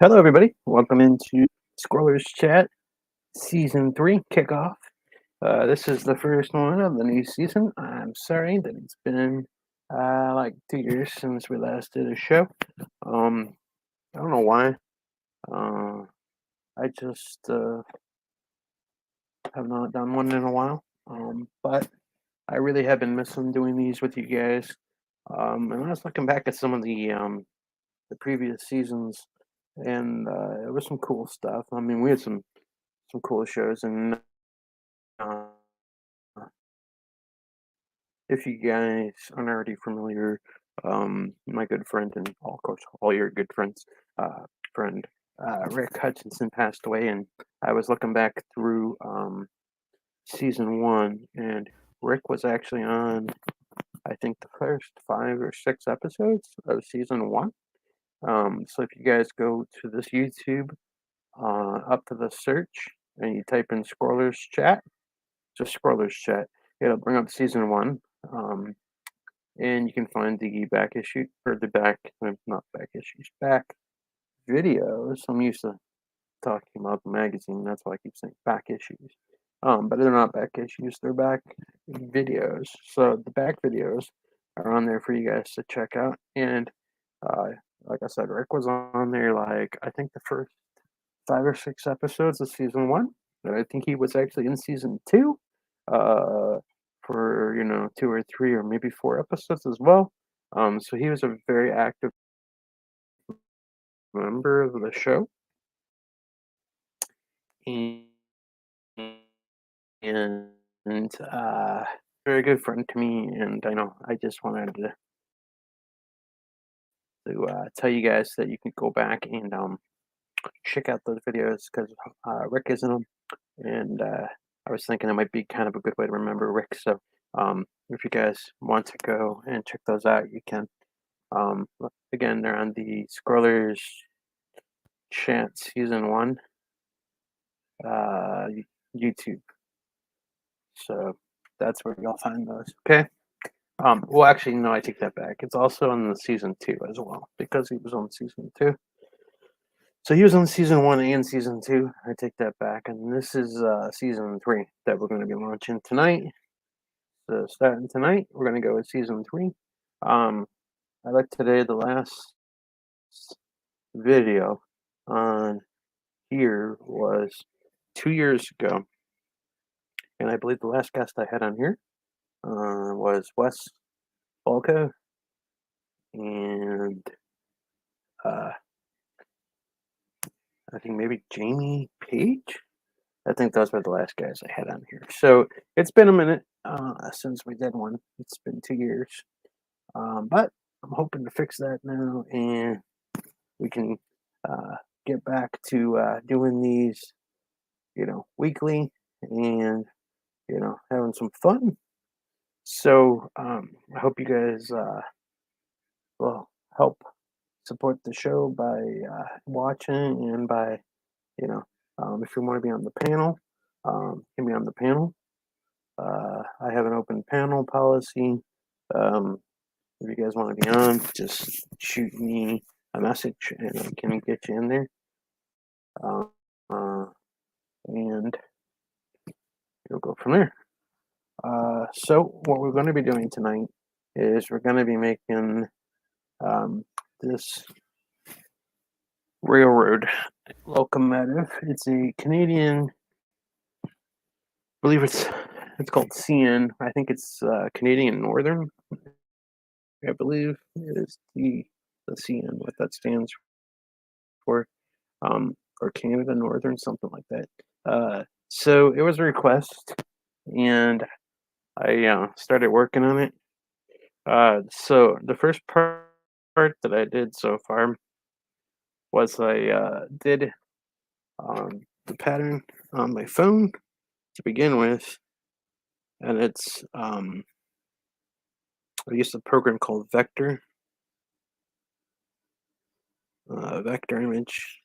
Hello, everybody. Welcome into ScrollersChat Season 3 kickoff. This is the first one of the new season. I'm sorry that it's been like 2 years since we last did a show. I don't know why. I just have not done one in a while. But I really have been missing doing these with you guys. And I was looking back at some of the previous seasons, and it was some cool stuff. I mean, we had some cool shows, and uh, if you guys aren't already familiar, my good friend and of course all your good friends, friend Rick Hutchinson passed away, and I was looking back through season 1, and Rick was actually on, I think, the first 5 or 6 episodes of season 1. So if you guys go to this YouTube, up to the search, and you type in Scrollers Chat, just Scrollers Chat, it'll bring up season 1. And you can find the back issue, or the back, not back issues, back videos. I'm used to talking about the magazine, that's why I keep saying back issues. But they're not back issues, they're back videos. So the back videos are on there for you guys to check out. And like I said, Rick was on there, like, I think the first 5 or 6 episodes of season 1. And I think he was actually in season 2. For 2 or 3 or maybe 4 episodes as well. So he was a very active member of the show, and very good friend to me. And I just wanted to tell you guys that you can go back and check out those videos, because Rick is in them, and I was thinking it might be kind of a good way to remember Rick. So if you guys want to go and check those out, you can. Again, they're on the Scrollers Chat Season 1 YouTube. So that's where you'll find those. Okay. Well, actually, no, I take that back. It's also on the Season 2 as well, because he was on Season 2. So he was on Season 1 and Season 2. I take that back. And this is Season 3 that we're going to be launching tonight. So starting tonight, we're going to go with Season 3. I like today, the last video on here was 2 years ago, and I believe the last guest I had on here was Wes Falco, and I think maybe Jamie Page. I think those were the last guys I had on here. So it's been a minute since we did one. It's been 2 years, but I'm hoping to fix that now, and we can get back to doing these, weekly, and having some fun. So I hope you guys will help support the show by watching, and by, if you want to be on the panel, get me on the panel. I have an open panel policy. If you guys want to be on, just shoot me a message and I can get you in there. And you'll go from there. So what we're going to be doing tonight is we're going to be making this railroad locomotive. It's a Canadian, I believe it's called CN. I think it's Canadian Northern. I believe is the CN, what that stands for, or Canada Northern, something like that. So it was a request, and I started working on it. So the first part that I did so far was I did the pattern on my phone to begin with, and it's I used a program called Vector Image.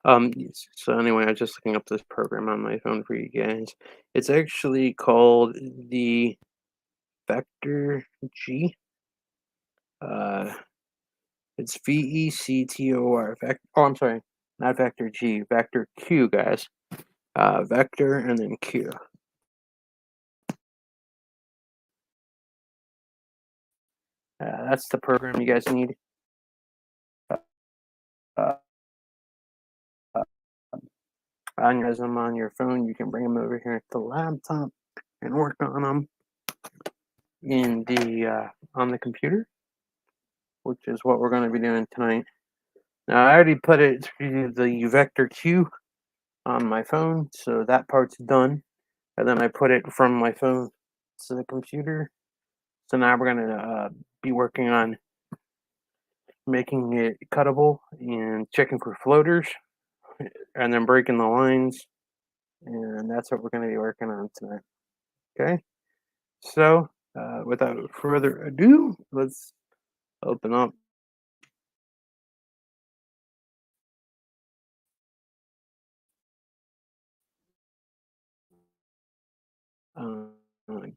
So anyway, I was just looking up this program on my phone for you guys. It's actually called the Vector G. Uh, it's VECTOR. Oh, I'm sorry, not Vector G, Vector Q, guys. Vector and then Q. That's the program you guys need. Uh, as I'm on your phone, you can bring them over here to the laptop and work on them in the on the computer, which is what we're going to be doing tonight. Now, I already put it through the Vector Q on my phone, so that part's done. And then I put it from my phone to the computer. So now we're going to be working on making it cuttable and checking for floaters and then breaking the lines. And that's what we're going to be working on tonight. Okay? So, without further ado, let's open up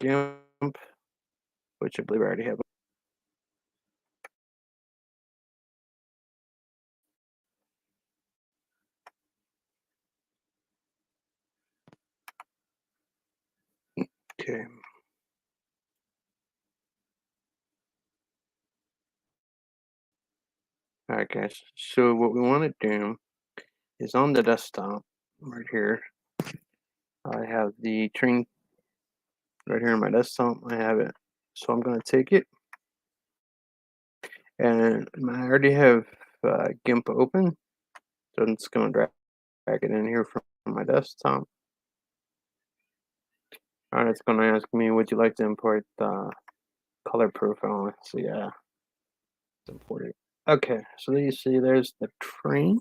Gimp, which I believe I already have. Okay. All right, guys. So what we want to do is on the desktop right here. I have the train right here on my desktop. I have it. So I'm going to take it, and I already have Gimp open. So I'm just going to drag it in here from my desktop. And it's going to ask me, would you like to import the color profile? So yeah, it's imported. Okay, so there you see there's the train.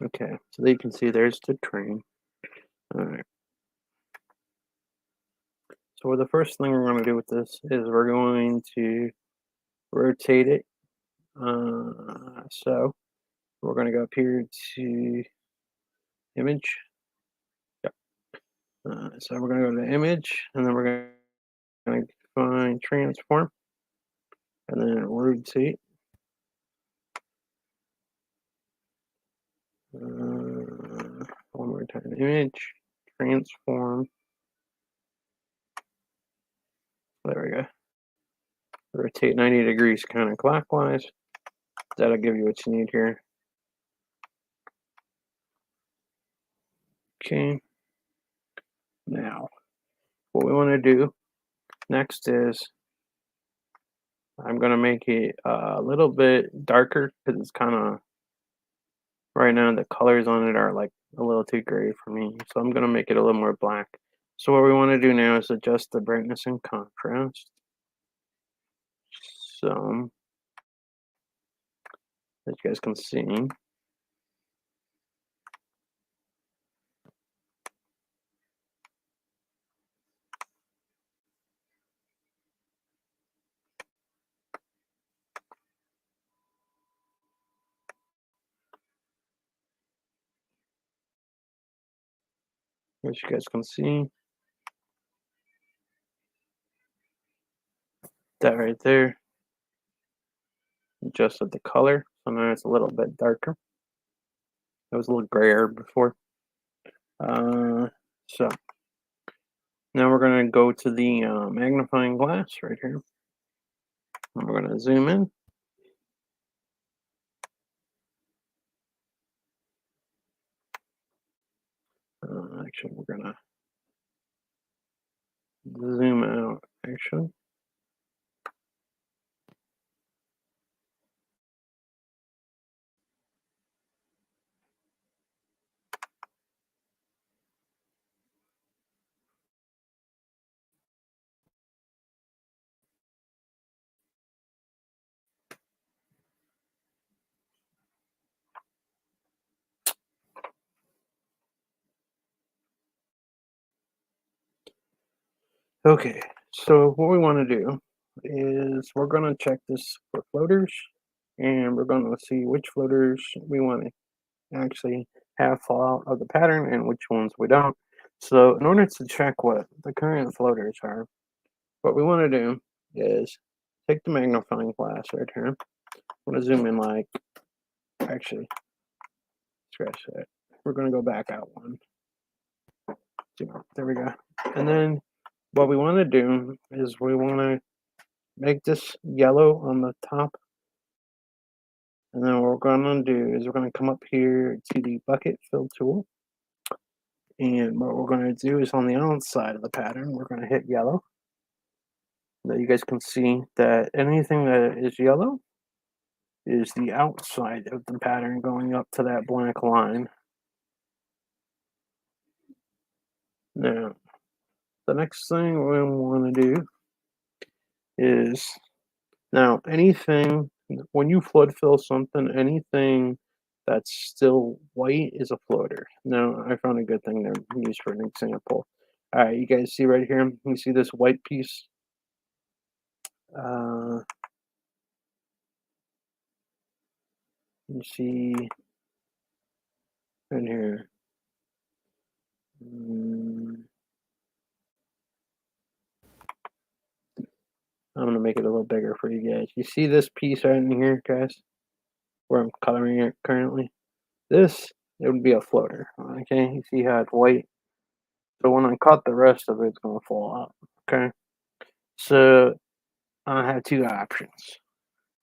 Okay, so there you can see there's the train. All right. So the first thing we're going to do with this is we're going to rotate it. So we're going to go up here to image. Yep. So we're going to go to image, and then we're going to find transform, and then rotate. One more time, image, transform. There we go. Rotate 90 degrees counterclockwise. That'll give you what you need here. Okay. Now, what we want to do next is I'm going to make it a little bit darker because it's kind of, right now the colors on it are like a little too gray for me. So I'm going to make it a little more black. So what we want to do now is adjust the brightness and contrast. So, as you guys can see, that right there, adjusted the color. So now it's a little bit darker. It was a little grayer before. So now we're going to go to the magnifying glass right here. And we're going to zoom in. Actually, we're going to zoom out, actually. Okay, so what we want to do is we're going to check this for floaters, and we're going to see which floaters we want to actually have fall out of the pattern and which ones we don't. So in order to check what the current floaters are, what we want to do is take the magnifying glass right here. I'm going to zoom in actually, scratch that. We're going to go back out one. There we go. And then what we want to do is we want to make this yellow on the top. And then what we're going to do is we're going to come up here to the bucket fill tool. And what we're going to do is on the outside of the pattern, we're going to hit yellow. Now you guys can see that anything that is yellow is the outside of the pattern going up to that black line. Now, the next thing we want to do is, now anything, when you flood fill something, anything that's still white is a floater. Now, I found a good thing to use for an example. All right, you guys see right here, you see this white piece? You see right here. I'm going to make it a little bigger for you guys. You see this piece right in here, guys, where I'm coloring it currently? This, it would be a floater, okay? You see how it's white? So when I cut the rest of it, it's going to fall out, okay? So I have two options.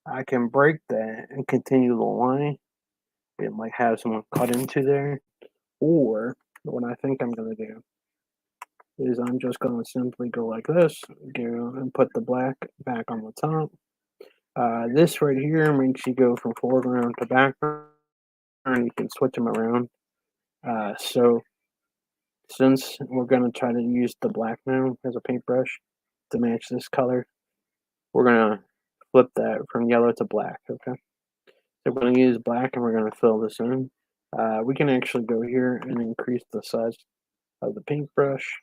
I can break that and continue the line. It might have someone cut into there. Or what I think I'm going to do is I'm just going to simply go like this, go and put the black back on the top. This right here makes you go from foreground to background, and you can switch them around. So since we're going to try to use the black now as a paintbrush to match this color, we're going to flip that from yellow to black, okay? So we're going to use black and we're going to fill this in. We can actually go here and increase the size of the paintbrush.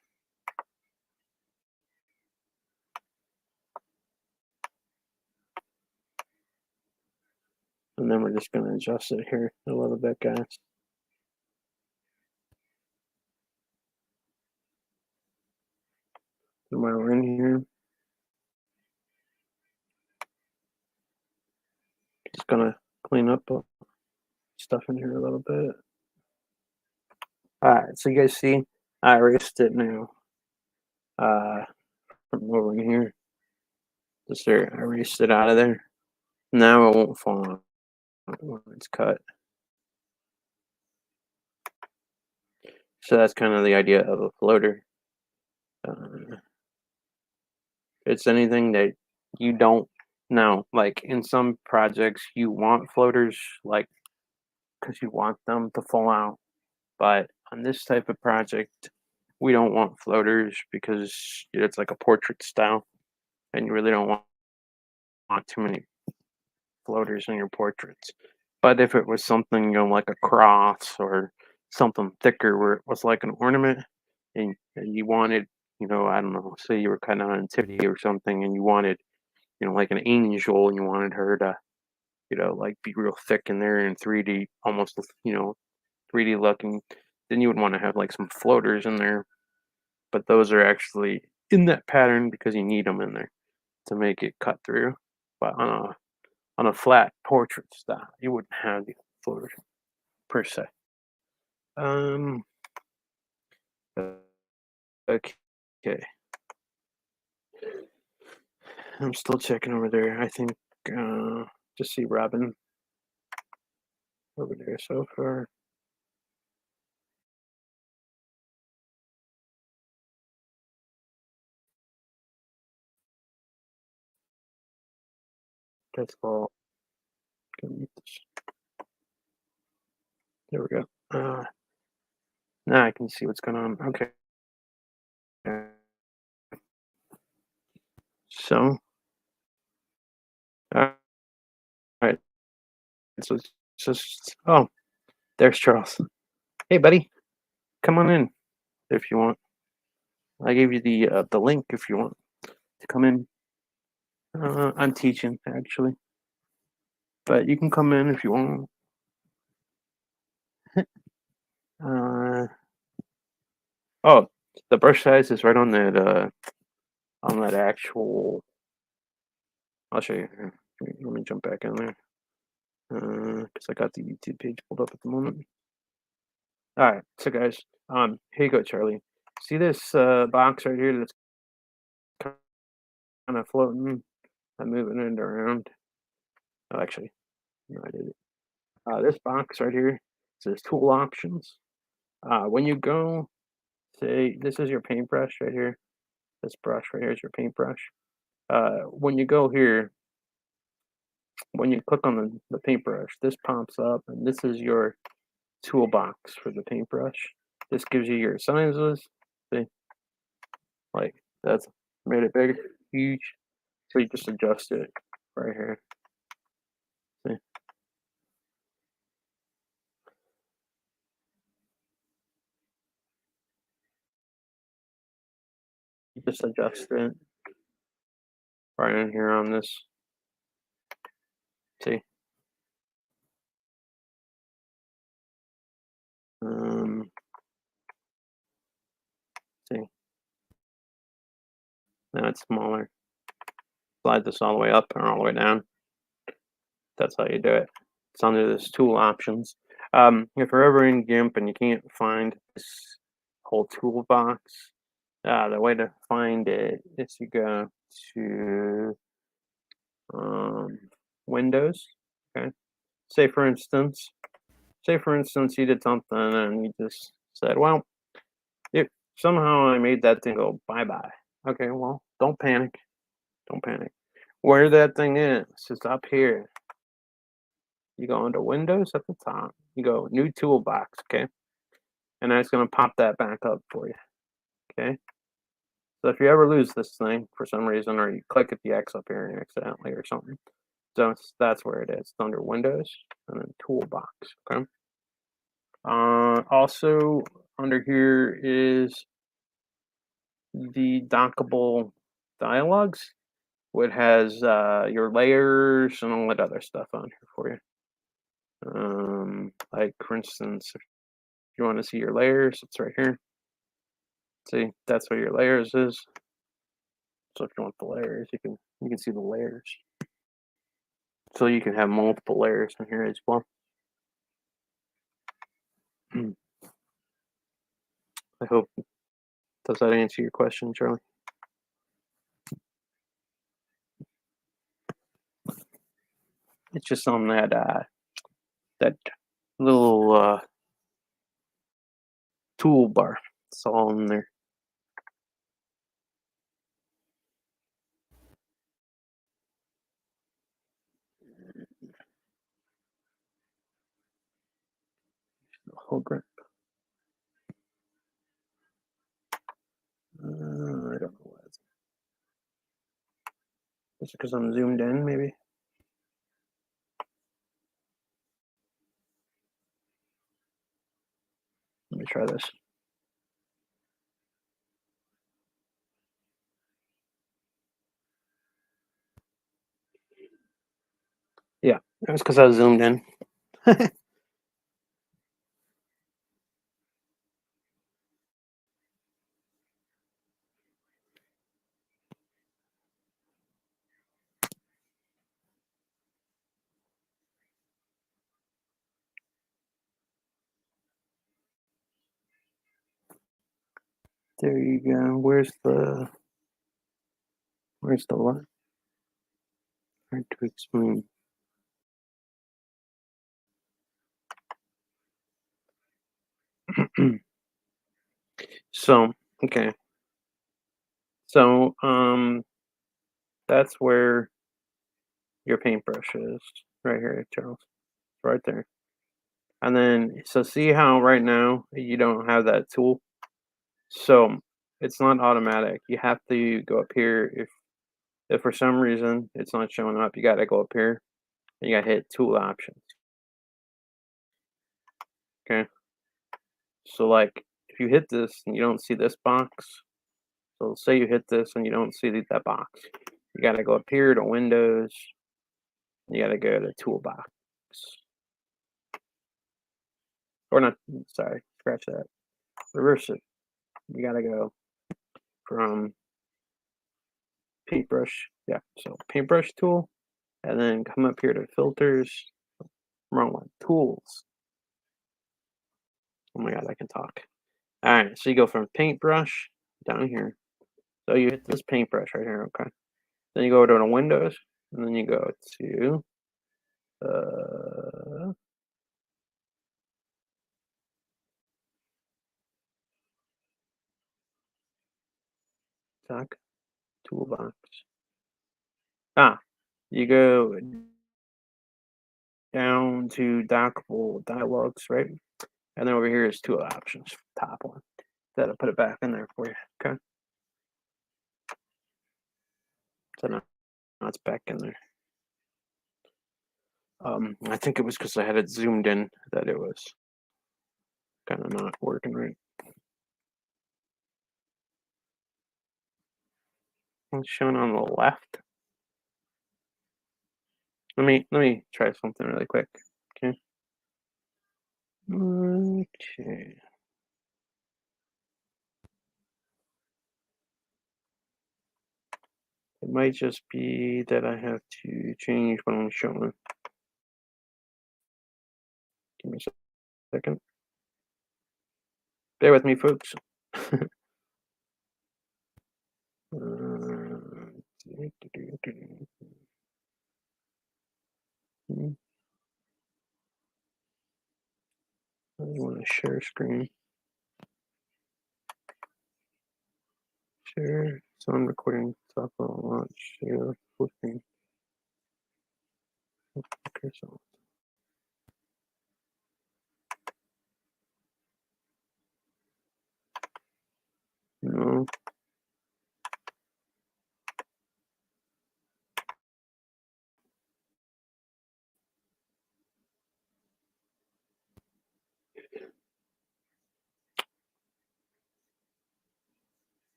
And then we're just going to adjust it here a little bit, guys. And while we're in here, just going to clean up stuff in here a little bit. Alright, so you guys see, I erased it now. From over here. Just there, I erased it out of there. Now it won't fall out when it's cut. So that's kind of the idea of a floater. It's anything that you don't know. Like in some projects, you want floaters, like because you want them to fall out. But on this type of project, we don't want floaters because it's like a portrait style, and you really don't want too many floaters in your portraits. But if it was something, like a cross or something thicker where it was like an ornament and you wanted, I don't know, say you were kind of on nativity or something and you wanted, like an angel and you wanted her to, like be real thick in there in 3D, almost, 3D looking, then you would want to have like some floaters in there. But those are actually in that pattern because you need them in there to make it cut through. But on a flat portrait style, you wouldn't have the floaters per se. Okay. I'm still checking over there. I think just see Robin over there so far. That's all. There we go. Now I can see what's going on. Okay. So, all right. So it's just, oh, there's Charles. Hey, buddy, come on in if you want. I gave you the link if you want to come in. I'm teaching actually, but you can come in if you want. Oh, the brush size is right on that actual. I'll show you. Let me jump back in there. Because I got the YouTube page pulled up at the moment. All right, so guys, here you go, Charlie. See this box right here that's kind of floating? I'm moving it around. Oh, actually, no, I did it. This box right here says tool options. When you go, say this is your paintbrush right here. This brush right here is your paintbrush. When you go here, when you click on the paintbrush, this pops up, and this is your toolbox for the paintbrush. This gives you your sizes. See, like that's made it big, huge. So you just adjust it right here. See? You just adjust it right in here on this. See? See? Now it's smaller. Slide this all the way up and all the way down. That's how you do it. It's under this tool options. If you're ever in Gimp and you can't find this whole toolbox, the way to find it is you go to Windows. Okay. Say for instance, you did something and you just said, "Well, if somehow I made that thing go bye-bye." Okay, well, don't panic. Don't panic. Where that thing is up here. You go into Windows at the top. You go New Toolbox, okay? And that's going to pop that back up for you, okay? So if you ever lose this thing for some reason, or you click at the X up here and accidentally or something, so that's where it is. It's under Windows and then Toolbox, okay? Also under here is the dockable dialogues, which has your layers and all that other stuff on here for you. Like for instance, if you want to see your layers, it's right here. See, that's where your layers is. So if you want the layers, you can see the layers. So you can have multiple layers in here as well. I hope, does that answer your question, Charlie? It's just on that little toolbar. It's all in there. Whole grip. I don't know why. Is it because I'm zoomed in, maybe? Let me try this. Yeah, that's because I was zoomed in. There you go. Where's the what? Hard to explain. So, okay. So, that's where your paintbrush is. Right here, Charles. Right there. And then, so see how right now you don't have that tool? So, it's not automatic. You have to go up here. If for some reason it's not showing up, you gotta go up here and you gotta hit tool options. Okay. So like if you hit this and you don't see this box, So say you hit this and you don't see that box. You gotta go up here to Windows. You gotta go to Toolbox. Or not, sorry, scratch that. Reverse it. You gotta go from paintbrush. Yeah, so paintbrush tool, and then come up here to filters. Wrong one. Tools. Oh my god, I can talk. Alright, so you go from paintbrush down here. So you hit this paintbrush right here, okay? Then you go to Windows, and then you go to doc toolbox. You go down to dockable dialogues, right? And then over here is tool options, top one. That'll put it back in there for you, okay? So now it's back in there. I think it was because I had it zoomed in that it was kind of not working right. It's shown on the left. Let me try something really quick. Okay. Okay. It might just be that I have to change what I'm showing. Give me a second. Bear with me, folks. I want to share screen. Share. So I'm recording software launch. Share full screen. Okay, so. No.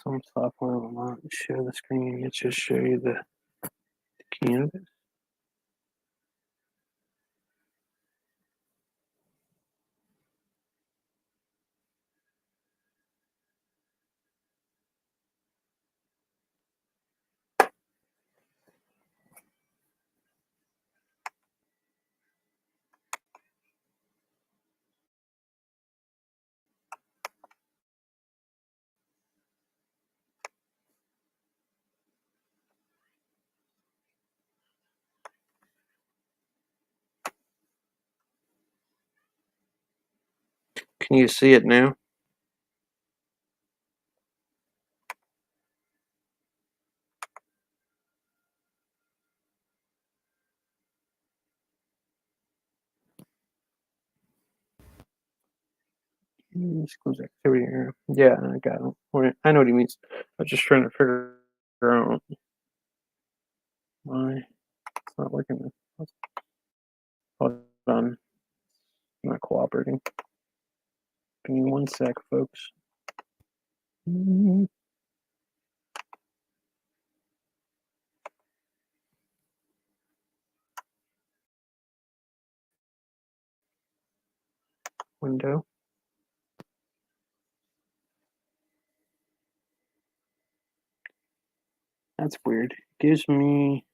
Some software will not share the screen. It just show you the canvas. Can you see it now? Schools activity area. Yeah, I got it. I know what he means. I was just trying to figure out why it's not working. Hold on. Not cooperating. Give me 1 sec, folks. Window. That's weird. It gives me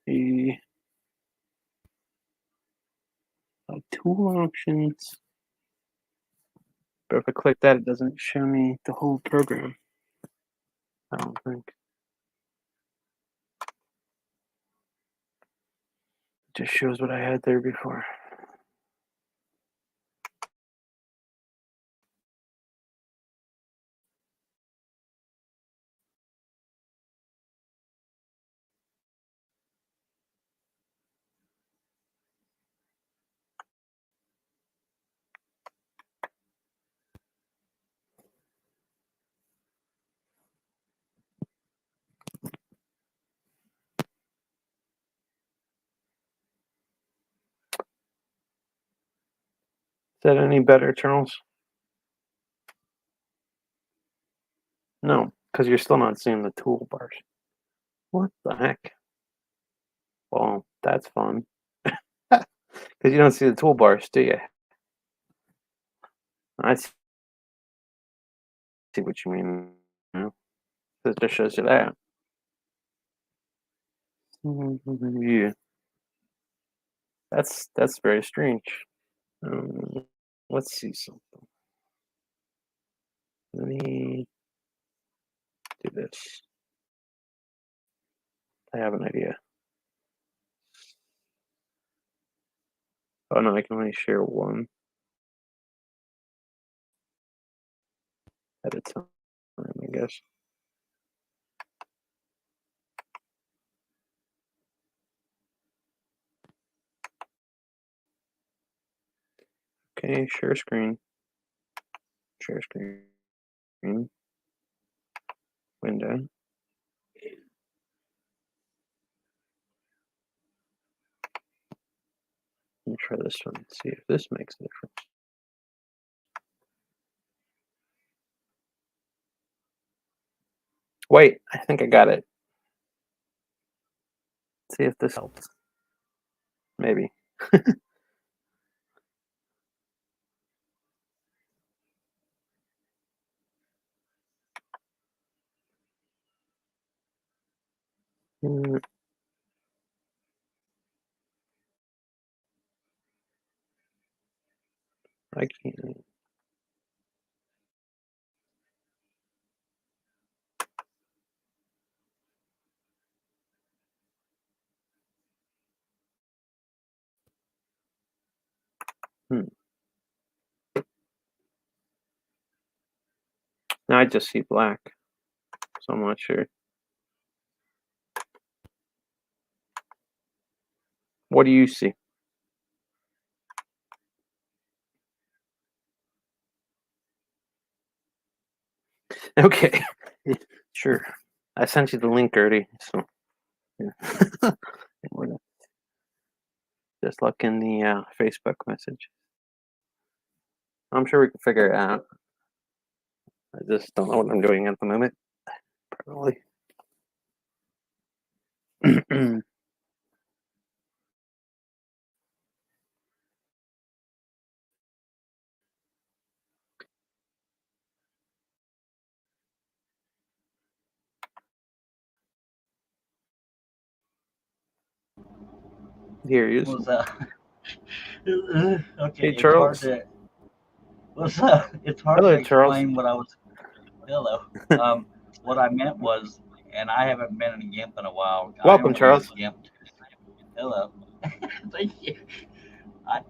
the tool options. But if I click that, it doesn't show me the whole program. I don't think. It just shows what I had there before. Is that any better, Charles? No, because you're still not seeing the toolbars. What the heck? Well, that's fun. Because you don't see the toolbars, do you? I see what you mean. It just shows you that. Yeah, that's very strange. Um, let's see something. Let me do this. I have an idea. Oh no, I can only share one at a time, I guess. Okay, share screen. Share screen. Window. Let me try this one and see if this makes a difference. Wait, I think I got it. See if this helps. Maybe. I can't. Now I just see black, so I'm not sure. What do you see? Okay, sure. I sent you the link already, so yeah. Just look in the Facebook message. I'm sure we can figure it out. I just don't know what I'm doing at the moment. Probably. Here he is. What's that? Okay, Hey, it's hard Charles. to. What's up? It's hard to Hello, Charles. explain what I was. Hello. What I meant was, and I haven't been in Gimp in a while. I Welcome, only use Charles. Gimp. Hello. Thank you.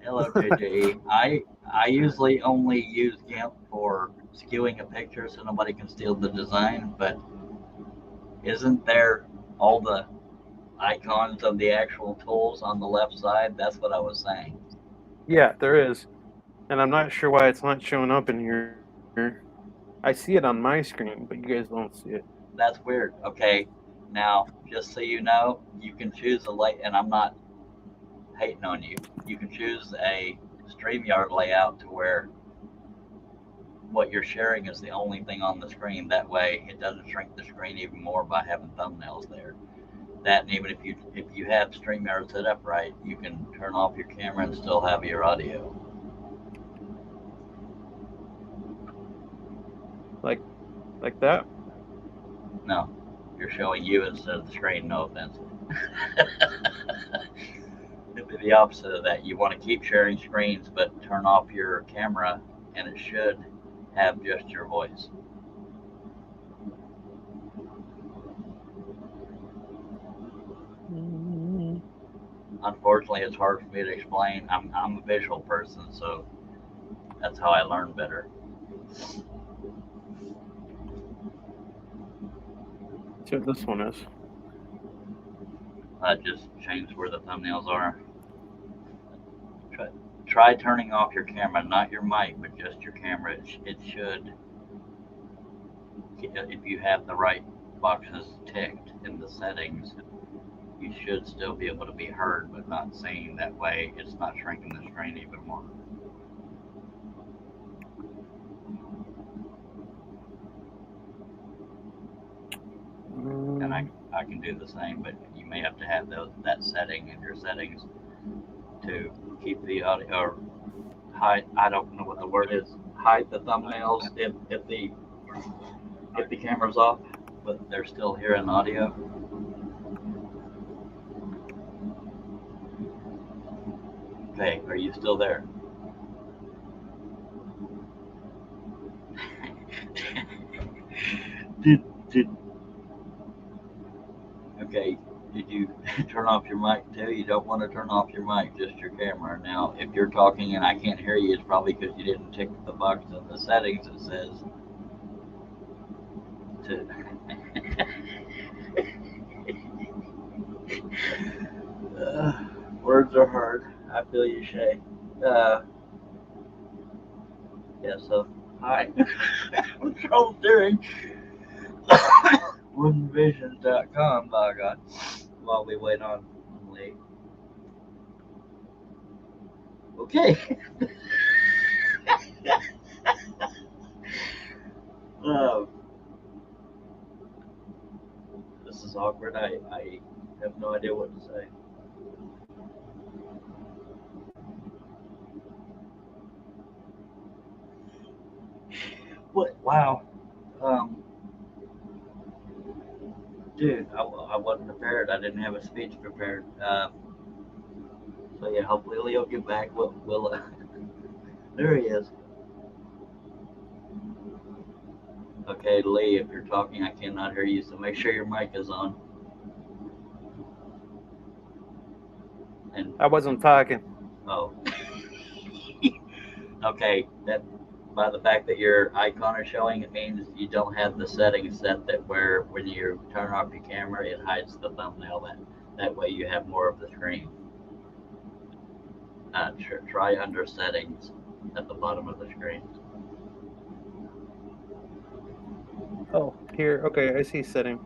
Hello, JJE. I usually only use Gimp for skewing a picture so nobody can steal the design. But isn't there all the icons of the actual tools on the left side? That's what I was saying. Yeah, there is. And I'm not sure why it's not showing up in here. I see it on my screen, but you guys don't see it. That's weird. Okay, now just so you know, you can choose a lay, and I'm not hating on you. You can choose a StreamYard layout to where what you're sharing is the only thing on the screen. That way, it doesn't shrink the screen even more by having thumbnails there. That, and even if you have StreamYard set up right, you can turn off your camera and still have your audio. Like that. No, you're showing you instead of the screen. No offense. It'd be the opposite of that. You want to keep sharing screens, but turn off your camera, and it should have just your voice. Unfortunately, it's hard for me to explain. I'm a visual person, so that's how I learn better. See what this one is. I just changed where the thumbnails are. Try, try turning off your camera, not your mic, but just your camera. It should, if you have the right boxes ticked in the settings, you should still be able to be heard, but not seen. That way, it's not shrinking the screen even more. I can do the same, but you may have to have that setting in your settings to keep the audio or hide. I don't know what the word is. Hide the thumbnails if the camera's off, but they're still hearing audio. Okay, are you still there? Okay, did you turn off your mic too? You don't want to turn off your mic, just your camera. Now, if you're talking and I can't hear you, it's probably because you didn't tick the box in the settings that says to. Words are hard. I feel you, Shay. Yeah, so, hi. I'm Charles Deering. WoodenVisions.com, by God. While we wait on Lee. Okay. This is awkward. I have no idea what to say. What? Wow. Dude, I wasn't prepared. I didn't have a speech prepared. So yeah, hopefully Leo will get back. We'll there he is. Okay, Lee, if you're talking, I cannot hear you, so make sure your mic is on. And I wasn't talking. oh, okay. That by the fact that your icon is showing, it means you don't have the settings set that where when you turn off your camera, it hides the thumbnail. That way you have more of the screen. Try under settings at the bottom of the screen. Oh, here. Okay, I see setting.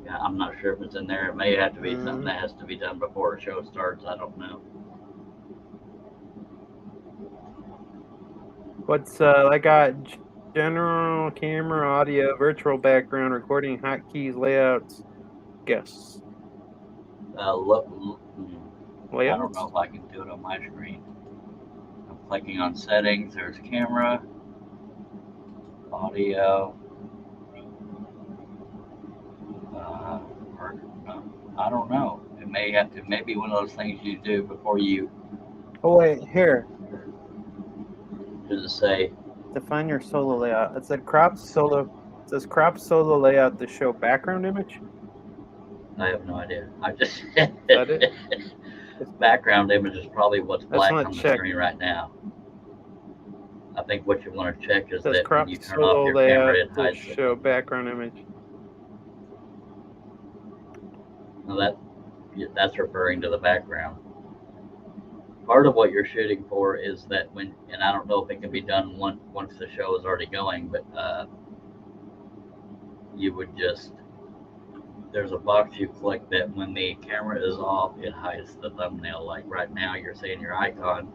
Yeah, I'm not sure if it's in there. It may have to be something that has to be done before a show starts. I don't know. What's I got general camera, audio, virtual background, recording, hotkeys, layouts, guests. Look, I Layouts? don't know if I can do it on my screen. I'm clicking on settings. There's camera, audio. I don't know. It may be one of those things you do before you. Oh wait, here. Does it say? Define your solo layout. It said crop solo. It says crop solo layout to show background image. I have no idea. I just. Is that it? Background image is probably what's black on the checked. screen right now. I think what you want to check is that crop when you turn off your layout camera, it hides to show background image. Now that's referring to the background. Part of what you're shooting for is that and I don't know if it can be done once the show is already going, but you would just, there's a box you click that when the camera is off, it hides the thumbnail. Like right now, you're seeing your icon.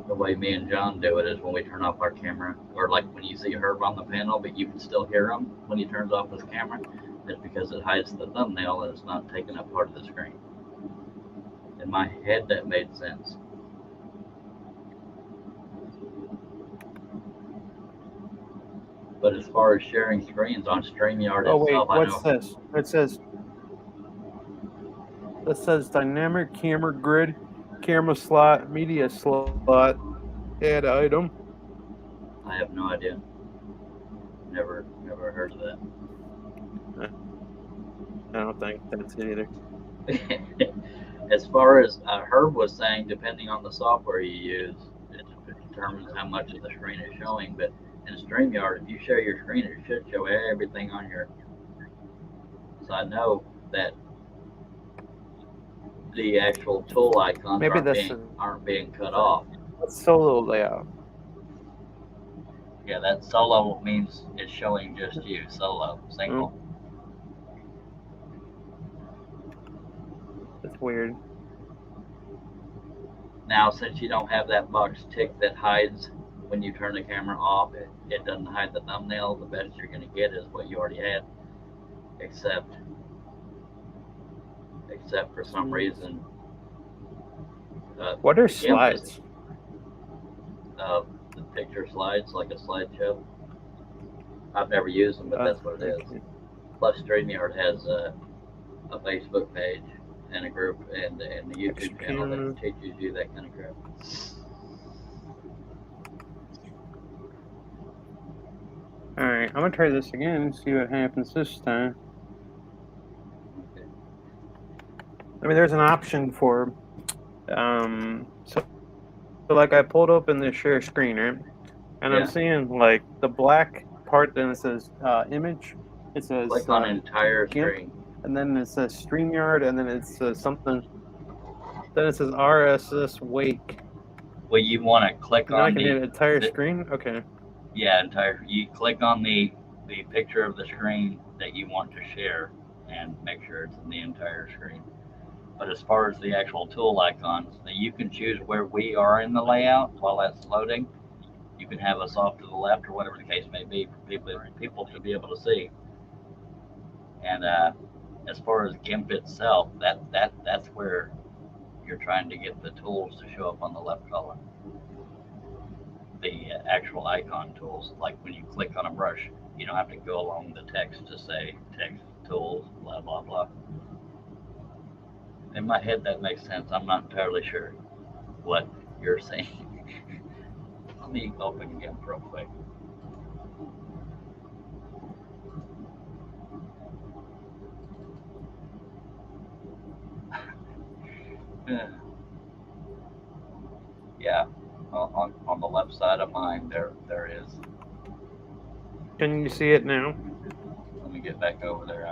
The way me and John do it is when we turn off our camera, or like when you see Herb on the panel, but you can still hear him when he turns off his camera. It's because it hides the thumbnail and it's not taking up part of the screen. In my head, that made sense. But as far as sharing screens on StreamYard itself, what's this? It says dynamic camera grid, camera slot, media slot, add item. I have no idea. Never heard of that. I don't think that's it either. As far as Herb was saying, depending on the software you use, it determines how much of the screen is showing. But in StreamYard, if you share your screen, it should show everything on your. So I know that the actual tool icons aren't being cut off. What's solo layout? Yeah, that solo means it's showing just you, solo, single. That's weird. Now, since you don't have that box ticked that hides when you turn the camera off, it doesn't hide the thumbnail. The best you're going to get is what you already had, except except for some reason. What are Gimp is, slides? the picture slides, like a slideshow. I've never used them, but that's what it is. Okay. Plus, StreamYard has a Facebook page and a group and the YouTube channel that teaches you that kind of crap. All right, I'm gonna try this again and see what happens this time. Okay. I mean, there's an option for, so like I pulled open the share screen, right? And Yeah. I'm seeing like the black part, then it says image. It says Click on entire Gimp, screen. and then it says StreamYard, and then it says something. Then it says RSS Wake. Well, you want to click And then I on can the hit entire screen. Okay. yeah, entire. You click on the picture of the screen that you want to share, and make sure it's in the entire screen. But as far as the actual tool icons, you can choose where we are in the layout while that's loading. You can have us off to the left or whatever the case may be for people to be able to see. And as far as Gimp itself, that's where you're trying to get the tools to show up on the left column. The actual icon tools, like when you click on a brush, you don't have to go along the text to say text tools, blah blah blah. In my head, that makes sense. I'm not entirely sure what you're saying. Let me open Gimp real quick. Yeah, on the left side of mine, there is. Can you see it now? Let me get back over there.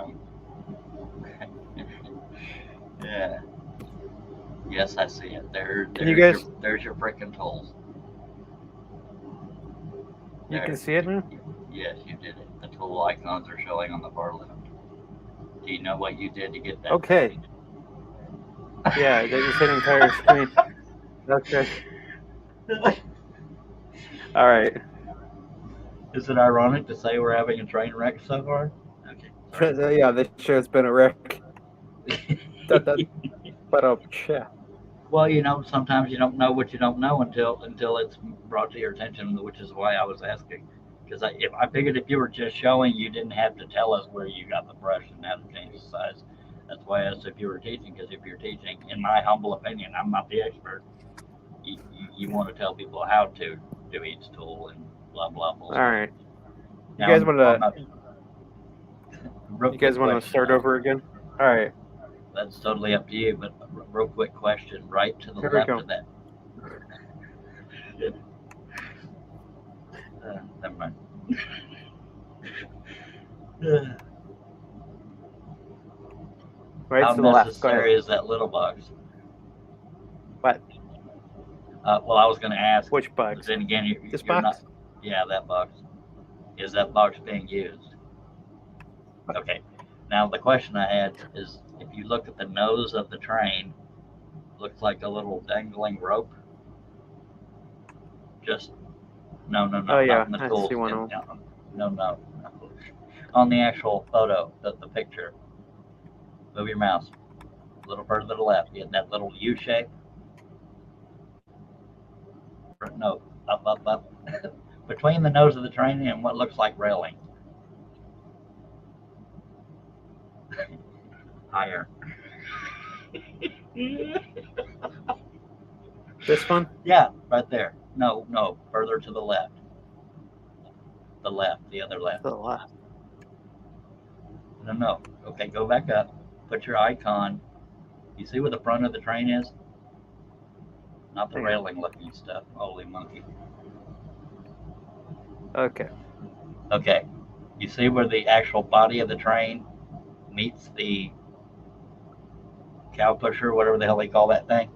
Yeah. Yes, I see it. There's your freaking tools. You can see it now? Yes, you did it. The tool icons are showing on the far left. Do you know what you did to get that? Okay. Yeah, they just hit entire screen. Okay. All right. Is it ironic to say we're having a train wreck so far? Okay. Yeah, this show's been a wreck. But chat. Well, sometimes you don't know what you don't know until it's brought to your attention, which is why I was asking. Because I figured if you were just showing, you didn't have to tell us where you got the brush and how to change the size. That's why I asked if you were teaching. Because if you're teaching, in my humble opinion, I'm not the expert. You want to tell people how to do each tool and blah blah blah. All right. You Now, guys want to? You guys want to start over again? All right. That's totally up to you. But real quick question: right to the Here left we go. of that. Never mind. Right How to the left. necessary is that little box? What? Well, I was going to ask. Which box? Then again, this you're box? Not. Yeah, that box. Is that box being used? Okay. Now the question I had is, if you look at the nose of the train, looks like a little dangling rope. Just no, Oh yeah, not in the I tools. see one. No. On the actual photo, the picture. Move your mouse a little further to the left. You get that little U shape. No, up. Between the nose of the train and what looks like railing. Higher. This one? Yeah, right there. No, further to the left. The other left. To the left. No. Okay, go back up. Put your icon. You see where the front of the train is? Not the railing looking stuff. Holy monkey. Okay. Okay. You see where the actual body of the train meets the cow pusher, whatever the hell they call that thing?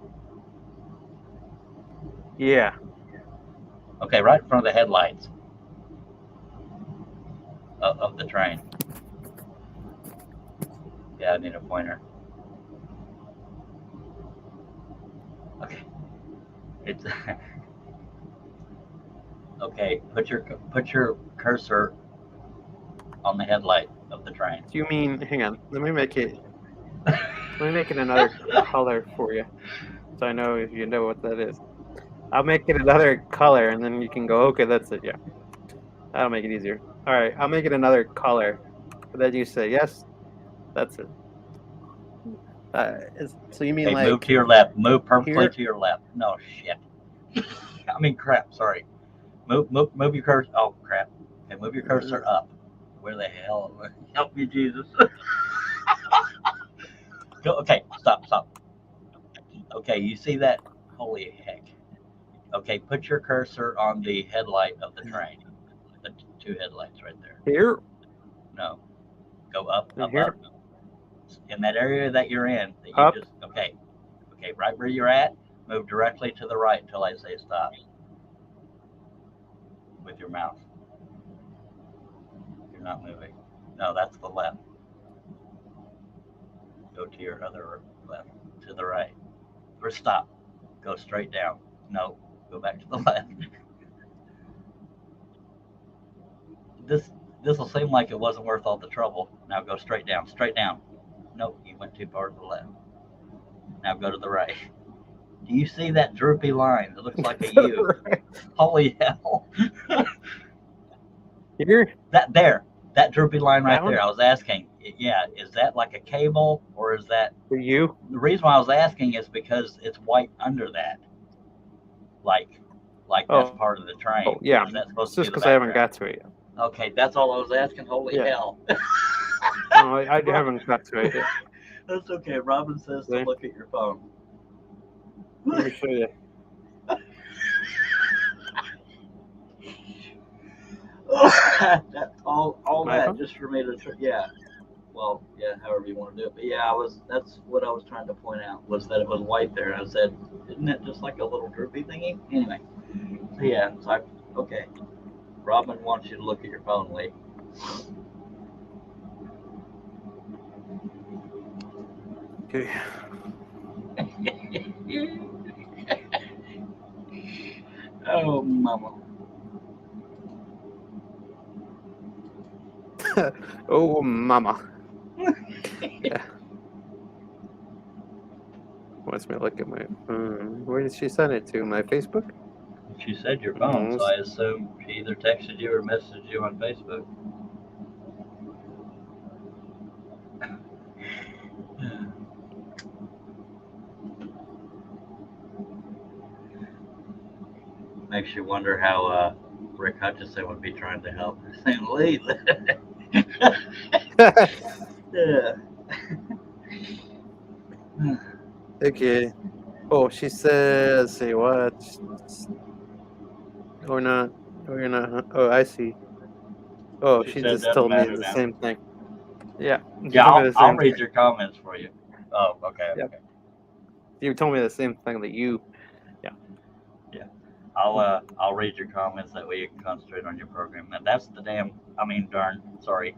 Yeah. Okay, right in front of the headlights of the train. Yeah, I need a pointer. Okay. It's okay. Put your cursor on the headlight of the train. Do you mean? Hang on. Let me make it. Let me make it another color for you, so I know if you know what that is. I'll make it another color, and then you can go, okay, that's it. Yeah, that'll make it easier. All right, I'll make it another color. Then you say yes. That's it. So you mean Okay, move like to your left. Move perfectly here? to your left. No shit. I mean crap. Sorry. Move your cursor. Oh crap. Okay, move your cursor up. Where the hell? Help me, Jesus. Go. Okay, stop. Okay, you see that? Holy heck. Okay, put your cursor on the headlight of the train. The two headlights right there. Here No, go up, and up, here. up. In that area that you're in, that you Up. just okay, right where you're at. Move directly to the right until I say stop. With your mouse. You're not moving. No, that's the left. Go to your other left. To the right. Or stop. Go straight down. No, go back to the left. This this will seem like it wasn't worth all the trouble. Now go straight down. Straight down. Nope, you went too far to the left. Now go to the right. Do you see that droopy line? It looks like a U. Right. Holy hell. Here. That droopy line right That one there. I was asking, yeah, is that like a cable or is that for you. the reason why I was asking is because it's white under that. Like that's Oh, part of the train. yeah. Is that It's supposed to be just the because I haven't background? got to it yet. Okay, that's all I was asking. Holy Yeah. hell. No, I haven't got to it yet. That's okay. Robin says to See? look at your phone. Let me show you. That's all My that phone? just for me to yeah. Well, yeah, however you want to do it. But yeah, that's what I was trying to point out was that it was white there. I said, isn't it just like a little droopy thingy? Anyway. So yeah, okay. Robin wants you to look at your phone, Lee. Okay. Oh, mama. Oh, mama. Yeah. Wants me to look at my phone. Where did she send it to? My Facebook? She said your phone, so Almost. I assume she either texted you or messaged you on Facebook. Makes you wonder how Rick Hutchison would be trying to help. Saying, Lee. Yeah. Okay. Oh, she says, say what? Or not. Or you're not. Oh, I see. Oh, She she said just doesn't told me matter the now. same thing. Yeah. She Yeah, told me the I'll same read thing. your comments for you. Oh, okay. Yeah. You told me the same thing that you. Yeah. I'll read your comments that way you can concentrate on your program. And that's the sorry.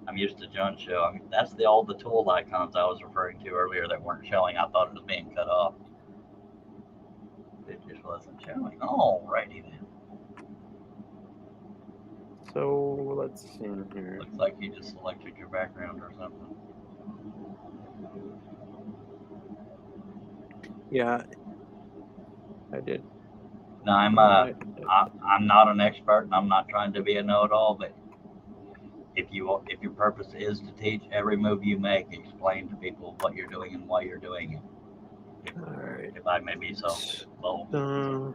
I'm used to John's show. I mean, that's all the tool icons I was referring to earlier that weren't showing. I thought it was being cut off. It just wasn't showing. Alrighty then. So let's see here. Looks like you just selected your background or something. Yeah, I did. No, I'm not an expert, and I'm not trying to be a know-it-all. But if your purpose is to teach, every move you make, explain to people what you're doing and why you're doing it. All right. If I may be so bold. I'm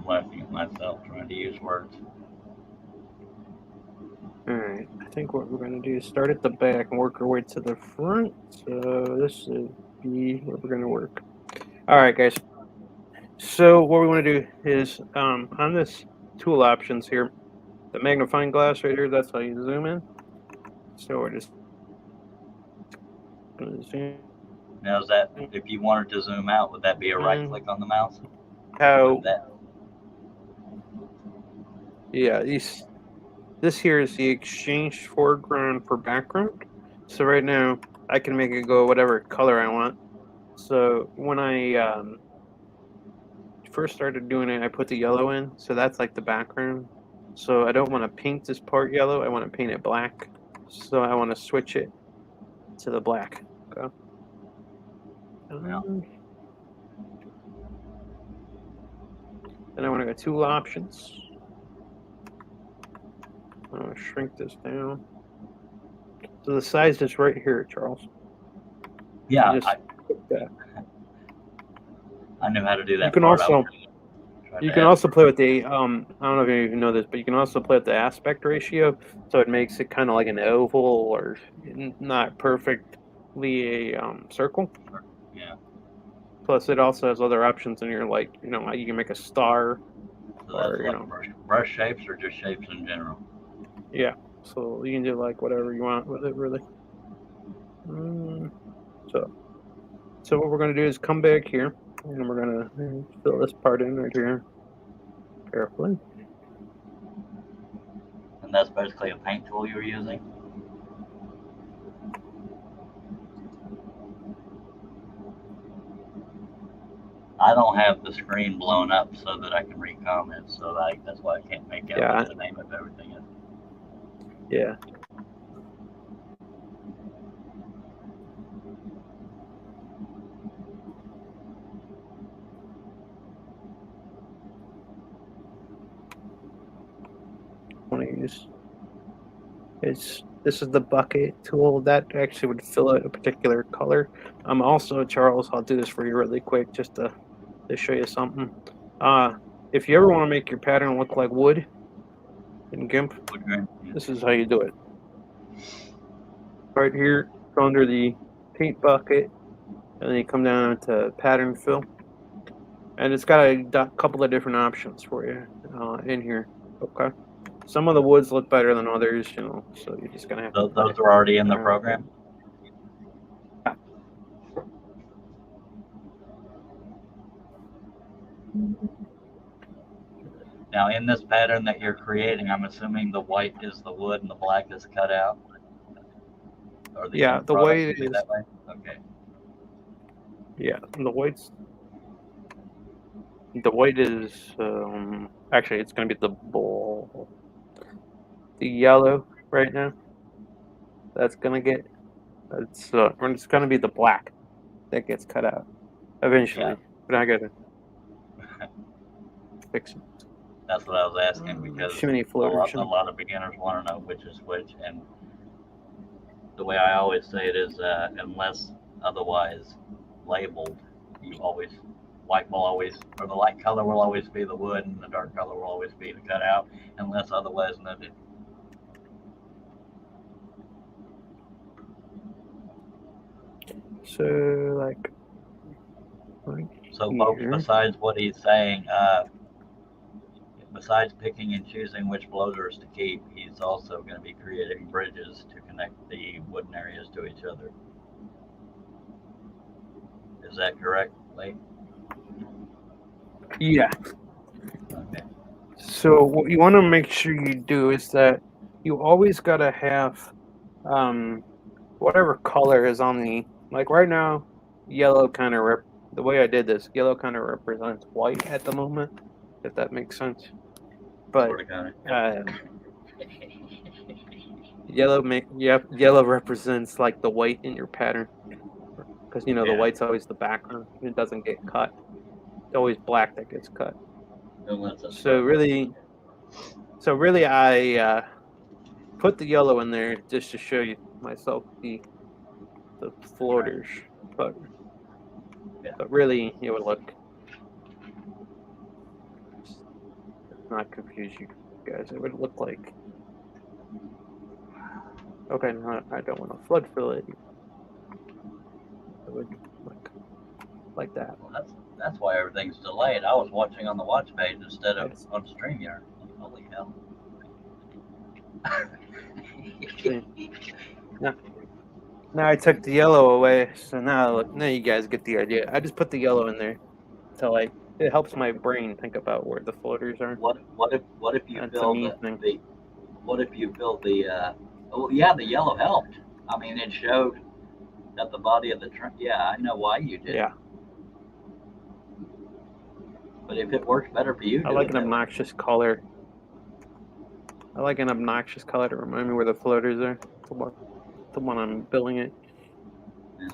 laughing at myself trying to use words. All right. I think what we're going to do is start at the back and work our way to the front. So this should be where we're going to work. All right, guys. So what we want to do is on this tool options here, the magnifying glass right here, that's how you zoom in. So we're just going to zoom. Now, is that if you wanted to zoom out, would that be a right click on the mouse? How? That? Yeah, this here is the exchange foreground for background. So right now I can make it go whatever color I want. So when I first started doing it, I put the yellow in, so that's like the background. So I don't want to paint this part yellow. I want to paint it black. So I want to switch it to the black. Okay. Yeah. Then I want to go tool options. I'm going to shrink this down. So the size is right here, Charles. Yeah, You just click that. I knew how to do that. You can part. also play with the I don't know if you even know this, but you can also play with the aspect ratio, so it makes it kind of like an oval or not perfectly a circle. Yeah. Plus, it also has other options in here, like you can make a star. So that's like brush shapes or just shapes in general. Yeah. So you can do like whatever you want with it, really. So what we're gonna do is come back here, and we're gonna fill this part in right here carefully. And that's basically a paint tool you're using? I don't have the screen blown up so that I can read comments, so that's why I can't make out what the name of everything is. Yeah. I want to use this is the bucket tool that actually would fill out a particular color. Also, Charles, I'll do this for you really quick just to show you something. If you ever want to make your pattern look like wood in Gimp, this is how you do it. Right here, go under the paint bucket, and then you come down to pattern fill, and it's got a couple of different options for you in here. Okay. Some of the woods look better than others, so you're just gonna have to. Those are already in the program. Now, in this pattern that you're creating, I'm assuming the white is the wood and the black is cut out. Or the the white is that way. Okay. Yeah, the white is actually it's gonna be the yellow right now. That's gonna get it's gonna be the black that gets cut out eventually. Yeah. But I gotta fix it. That's what I was asking because too many floaters. A lot of beginners want to know which is which, and the way I always say it is, unless otherwise labeled, white will always, or the light color will always be the wood, and the dark color will always be the cutout, unless otherwise noted. So folks, besides what he's saying, besides picking and choosing which bloaters to keep, he's also going to be creating bridges to connect the wooden areas to each other. Is that correct, Lee? Yeah. Okay. So what you want to make sure you do is that you always got to have whatever color is on the, like right now, yellow kind of the way I did this, yellow kind of represents white at the moment, if that makes sense. But yellow represents like the white in your pattern, because the white's always the background. It doesn't get cut. It's always black that gets cut. So really, I put the yellow in there just to show you myself the floaters, but really it would look. Not confuse you guys. It would look like. Okay, no, I don't want to flood fill it. It would look like that. Well, that's why everything's delayed. I was watching on the watch page instead of on StreamYard. Holy hell! Now I took the yellow away, so now you guys get the idea. I just put the yellow in there to it helps my brain think about where the floaters are. What if you build the yellow helped. I mean, it showed that the body of the trunk. Yeah, I know why you did. Yeah. But if it works better for you, I do like it an that way. obnoxious color. I like an obnoxious color to remind me where the floaters are. The one I'm building it. Yeah.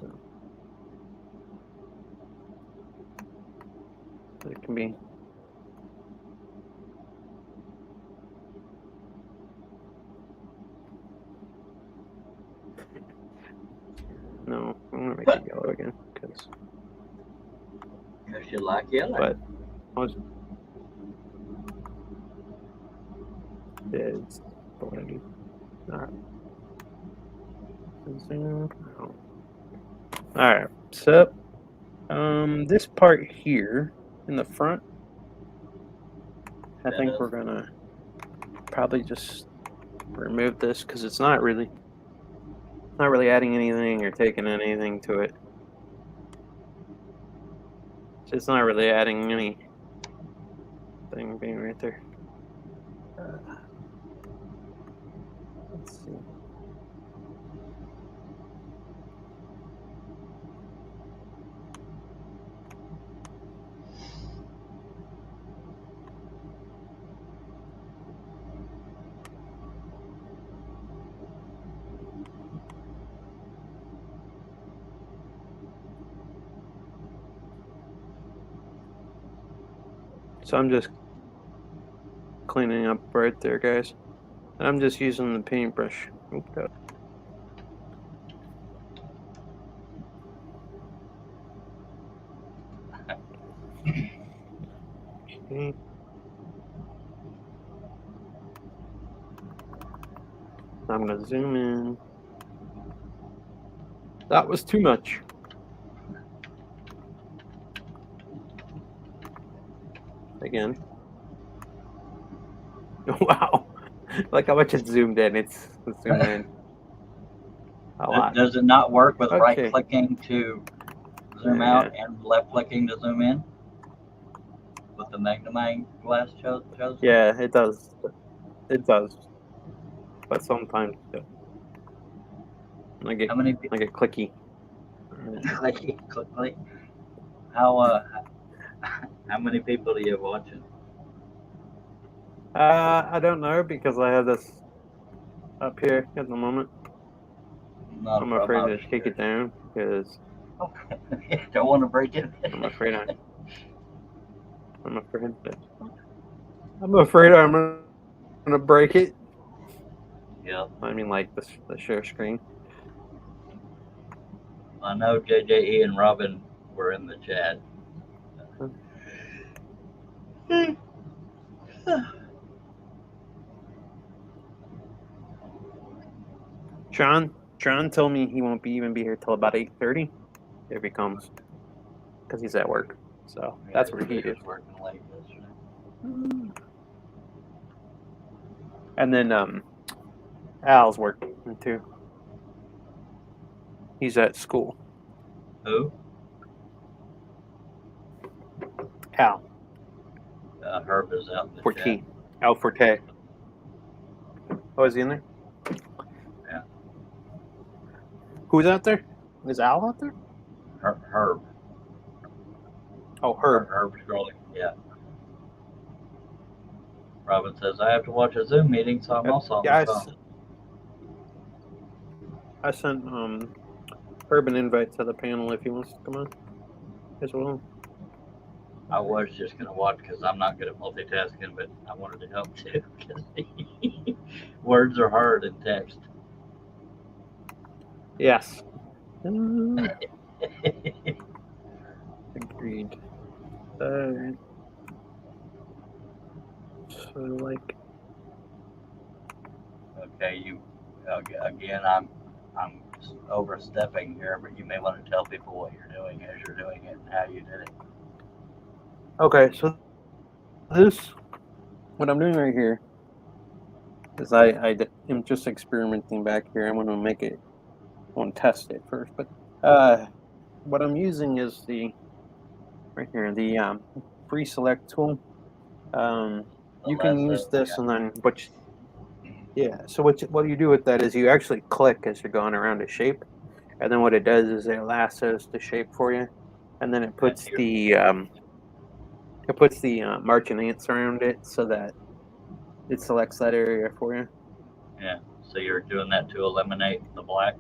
So it can be. No, I'm gonna make it yellow again because you like yellow. But it's what I do. All right. So, this part here in the front, I think we're gonna probably just remove this because it's not really adding anything or taking anything to it. So it's not really adding anything being right there. Let's see. So I'm just cleaning up right there, guys. I'm just using the paintbrush. Oops. Okay. I'm gonna zoom in. That was too much. Again. Wow. Like how much it zoomed in. It's zoomed in a lot. Does it not work with Okay. right clicking to zoom out and left clicking to zoom in? With the magnifying glass chosen? Yeah, it does. It does. But sometimes I get clicky. Clicky. How many people do you have watching? I don't know because I have this up here at the moment. I'm afraid to take it down because don't want to break it. I'm afraid I'm gonna break it. Yeah. I mean, like the share screen. I know JJE and Robin were in the chat. John told me he won't even be here till about 8:30 if he comes because he's at work. So yeah, that's where he is. Working late yesterday. And then Al's working too. He's at school. Who? Al. Herb is out in the Forte. chat. Al Forte. Oh, is he in there? Yeah. Who's out there? Is Al out there? Herb. Oh, Herb. Herb scrolling. Yeah. Robin says, I have to watch a Zoom meeting, so I'm also on the phone. I sent Herb an invite to the panel if he wants to come on as well. I was just going to watch because I'm not good at multitasking, but I wanted to help too because words are hard in text. Yes. Agreed. So like. Okay, again. I'm overstepping here, but you may want to tell people what you're doing as you're doing it and how you did it. Okay, so what I'm doing right here is I am just experimenting back here. I'm going to make it, I want to test it first, but what I'm using is the free select tool. You can use this and then so what you do with that is you actually click as you're going around a shape, and then what it does is it lassos the shape for you, and then it puts the It puts the marching ants around it so that it selects that area for you. Yeah. So you're doing that to eliminate the black.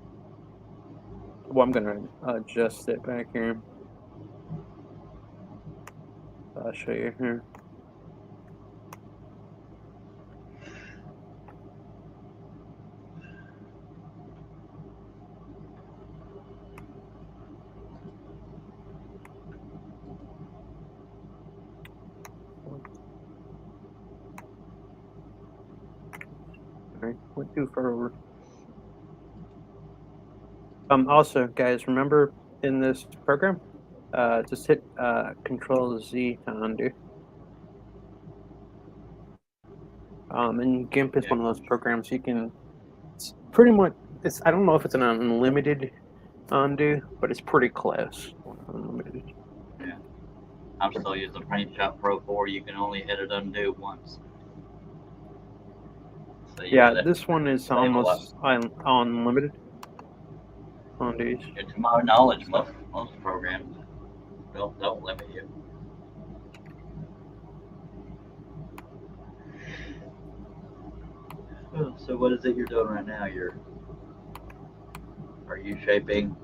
Well, I'm gonna adjust it back here. I'll show you here. Alright, went too far over. Also, guys, remember in this program, just hit Control Z to undo. And Gimp is one of those programs you can. It's pretty much. I don't know if it's an unlimited undo, but it's pretty close. Unlimited. Yeah. I'm still using PaintShop Pro 4. You can only hit it undo once. So Yeah, this one is almost unlimited undos. To my knowledge, most programs don't limit you. So what is it you're doing right now? Are you shaping?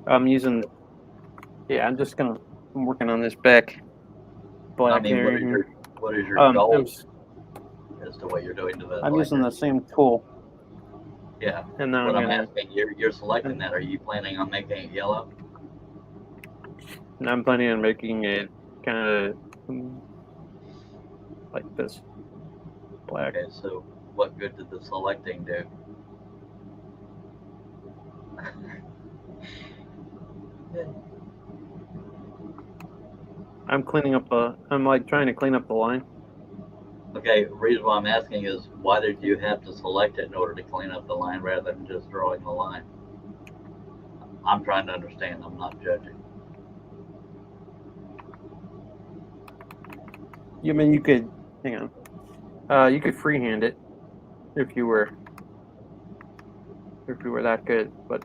I'm using. Yeah, I'm working on this back black area. What is your goal as to what you're doing to the? I'm using the same tool. Yeah. And now I'm asking, you're selecting that. Are you planning on making it yellow? And I'm planning on making it kind of like this, black. Okay, so what good did the selecting do? I'm trying to clean up the line. Okay, the reason why I'm asking is why did you have to select it in order to clean up the line rather than just drawing the line? I'm trying to understand. I'm not judging. You mean you could hang on? You could freehand it if you were that good, but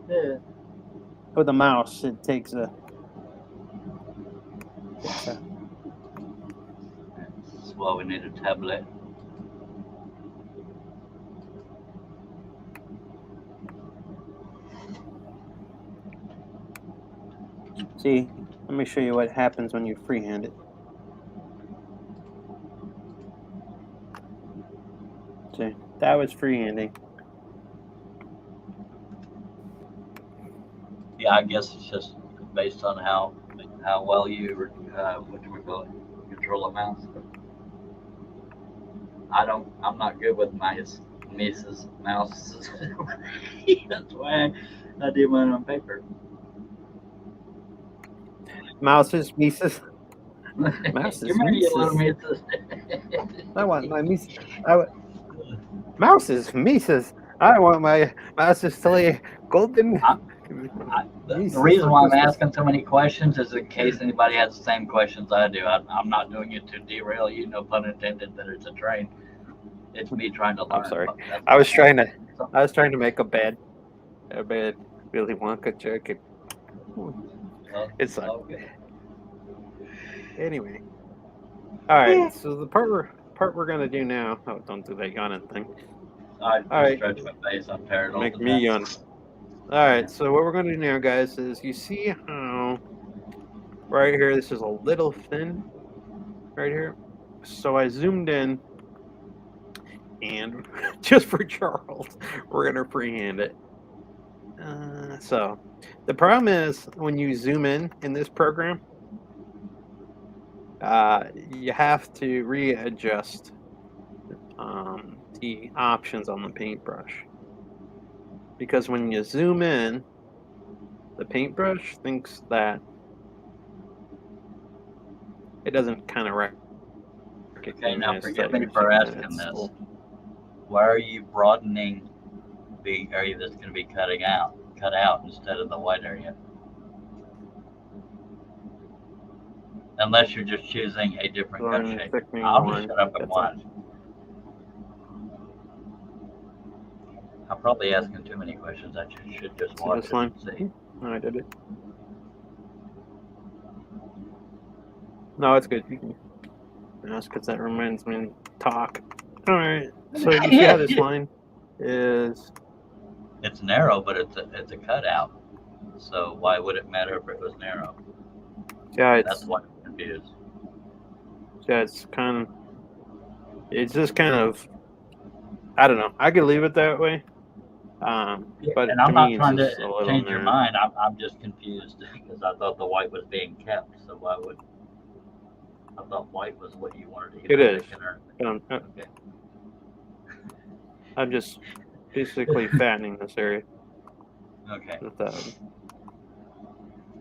Yeah. with a mouse it takes a. That's why we need a tablet. See, let me show you what happens when you freehand it. See, that was freehanding. Yeah, I guess it's just based on how well you control a mouse. I'm not good with mouses. That's why I do mine on paper. Mouses, Mises. Mouses, Mises. I want my Mises. Mouses, Mises. I want my mouses to lay golden. The reason why I'm asking so many questions is in case anybody has the same questions I do. I'm not doing it to derail you, no pun intended, that it's a train. It's me trying to learn. I'm sorry. I was trying to make a bad Willy Wonka joke. It's not. Okay. Anyway. All right. So the part we're gonna do now. Oh, don't do that yawning thing. All right. Stretch my face. I'm tired. Make me yawn. All right. So what we're gonna do now, guys, is you see how right here this is a little thin, right here. So I zoomed in, and just for Charles, we're gonna freehand it. So the problem is when you zoom in this program, you have to readjust the options on the paintbrush, because when you zoom in, the paintbrush thinks that it doesn't kind of recognize. Okay, now forgive me for asking this. Why are you broadening the area that's going to be cut out instead of the white area? Unless you're just choosing a different cut shape. I'll just shut up and watch. I'm probably asking too many questions. I should just watch it and see. No, I did it. No, it's good. You can ask because that reminds me to talk. All right. So you see how this line is? It's narrow, but it's a cutout. So why would it matter if it was narrow? Yeah, That's why I'm confused. it's kind of. It's just kind of. I don't know. I could leave it that way. Yeah, But and to I'm not me, it's trying to just a little change your narrow. mind. I'm just confused because I thought the white was being kept. So why would I thought white was what you wanted to It either is. thicken or okay. I'm just basically fattening this area Okay. with that.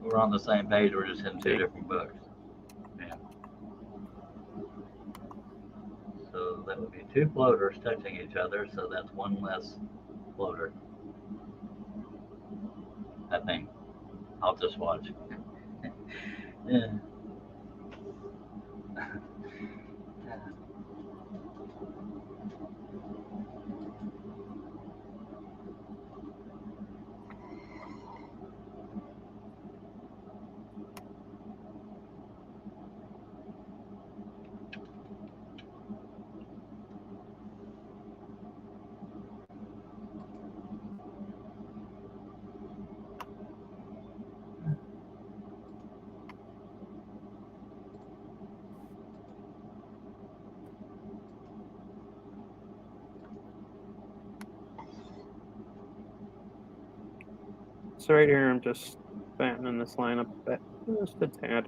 We're on the same page. We're just in two See? different books. Yeah. So that would be two floaters touching each other. So that's one less floater. I think. I'll just watch. Yeah. So right here, I'm just fattening this line up a bit, just a tad.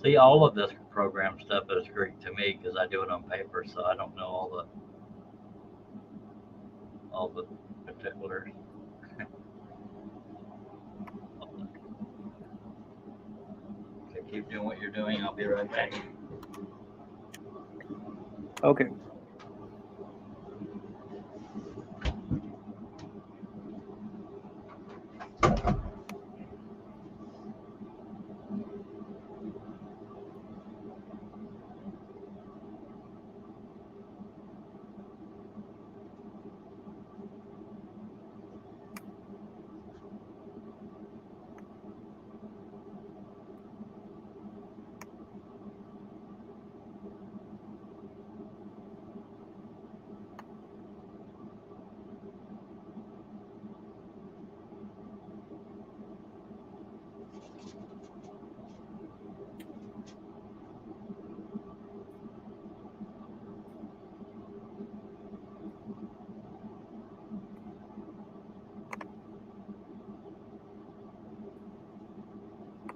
See, all of this program stuff is Greek to me because I do it on paper, so I don't know all the particulars. Okay, keep doing what you're doing. I'll be right back. Okay.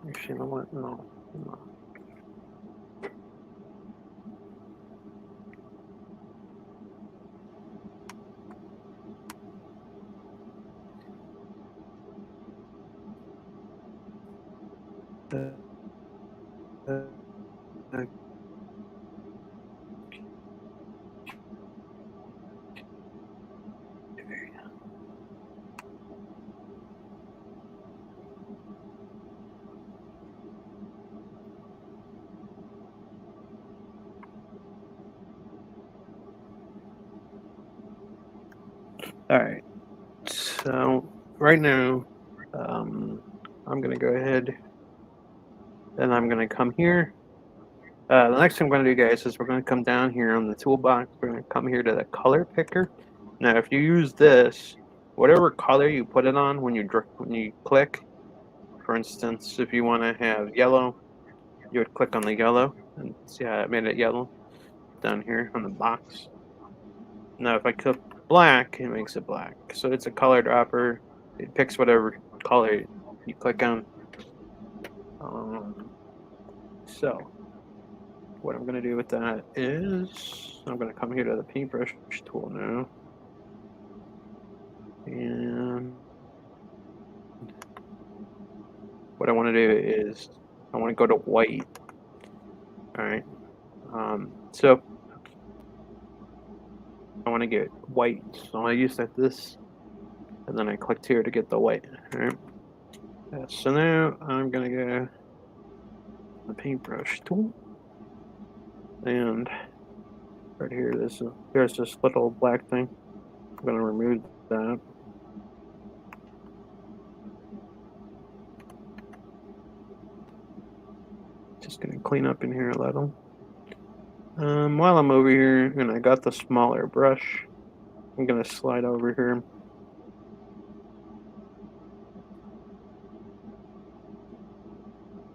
Actually, you know what? No. Uh, all right. So right now, I'm gonna go ahead and I'm gonna come here. The next thing I'm going to do, guys, is we're going to come down here on the toolbox. We're going to come here to the color picker. Now, if you use this, whatever color you put it on when you click, for instance, if you want to have yellow, you would click on the yellow and see how it made it yellow down here on the box. Now, if I click black, it makes it black. So it's a color dropper. It picks whatever color you click on. So what I'm going to do with that is I'm going to come here to the paintbrush tool now. And what I want to do is I want to go to white. All right. So I want to get white. So I use this, and then I clicked here to get the white. All right. So now I'm gonna go to the paintbrush tool, and right here, there's this little black thing. I'm gonna remove that. Just gonna clean up in here a little. While I'm over here, and I got the smaller brush, I'm gonna slide over here.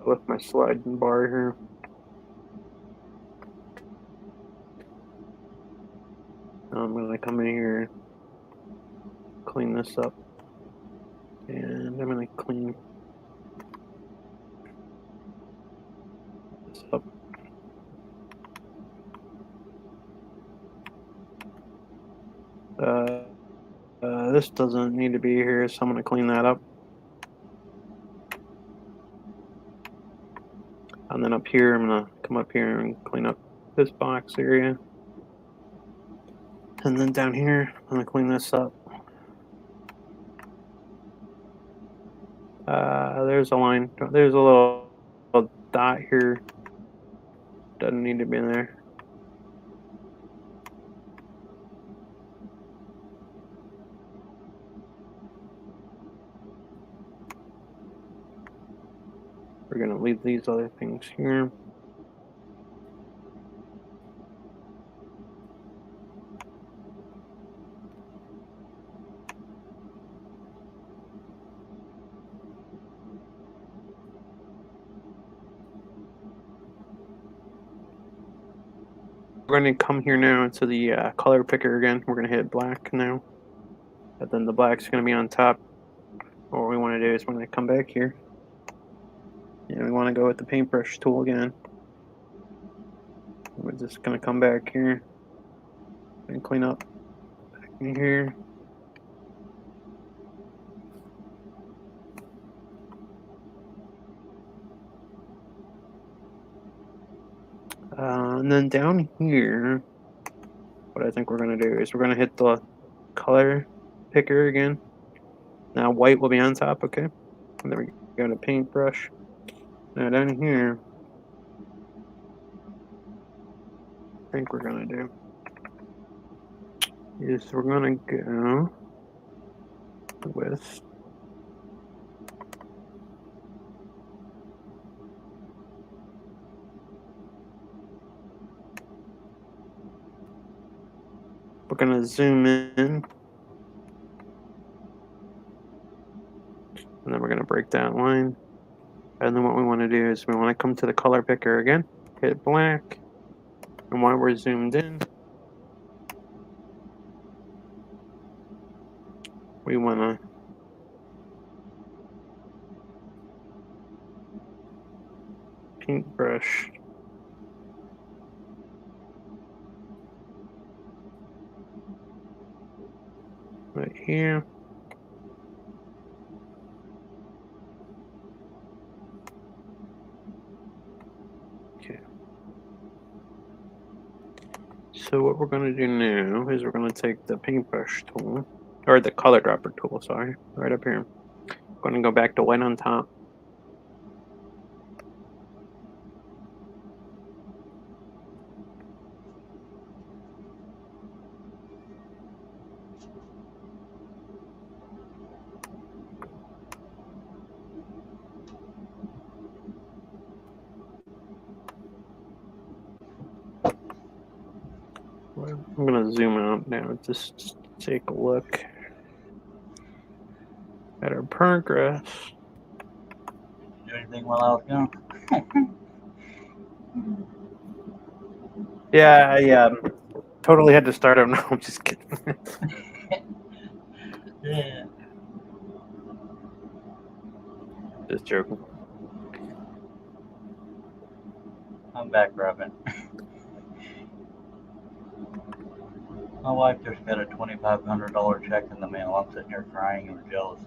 With my sliding bar here. I'm gonna come in here, clean this up, and I'm gonna clean this up. This doesn't need to be here, so I'm gonna clean that up. And then up here, I'm gonna come up here and clean up this box area. And then down here, I'm gonna clean this up. There's a line. There's a little dot here. Doesn't need to be in there. We're gonna leave these other things here. We're going to come here now to the color picker again. We're going to hit black now. And then the black's going to be on top. What we want to do is we're going to come back here. And we want to go with the paintbrush tool again. We're just going to come back here and clean up back in here. And then down here, what I think we're going to do is we're going to hit the color picker again. Now white will be on top, okay? And then we go to paintbrush. Now down here, I think we're going to do is we're going to go with we're going to zoom in, and then we're going to break that line. And then what we want to do is we want to come to the color picker again, hit black, and while we're zoomed in, we want to paintbrush right here. Okay. So what we're going to do now is we're going to take the paintbrush tool, or the color dropper tool, sorry, right up here. We're going to go back to white on top. I'm going to zoom out now just to take a look at our progress. Do anything while I was gone? Yeah, I totally had to start over. No, I'm just kidding. Yeah. Just joking. I'm back, Robin. My wife just got a $2,500 check in the mail. I'm sitting here crying in jealousy.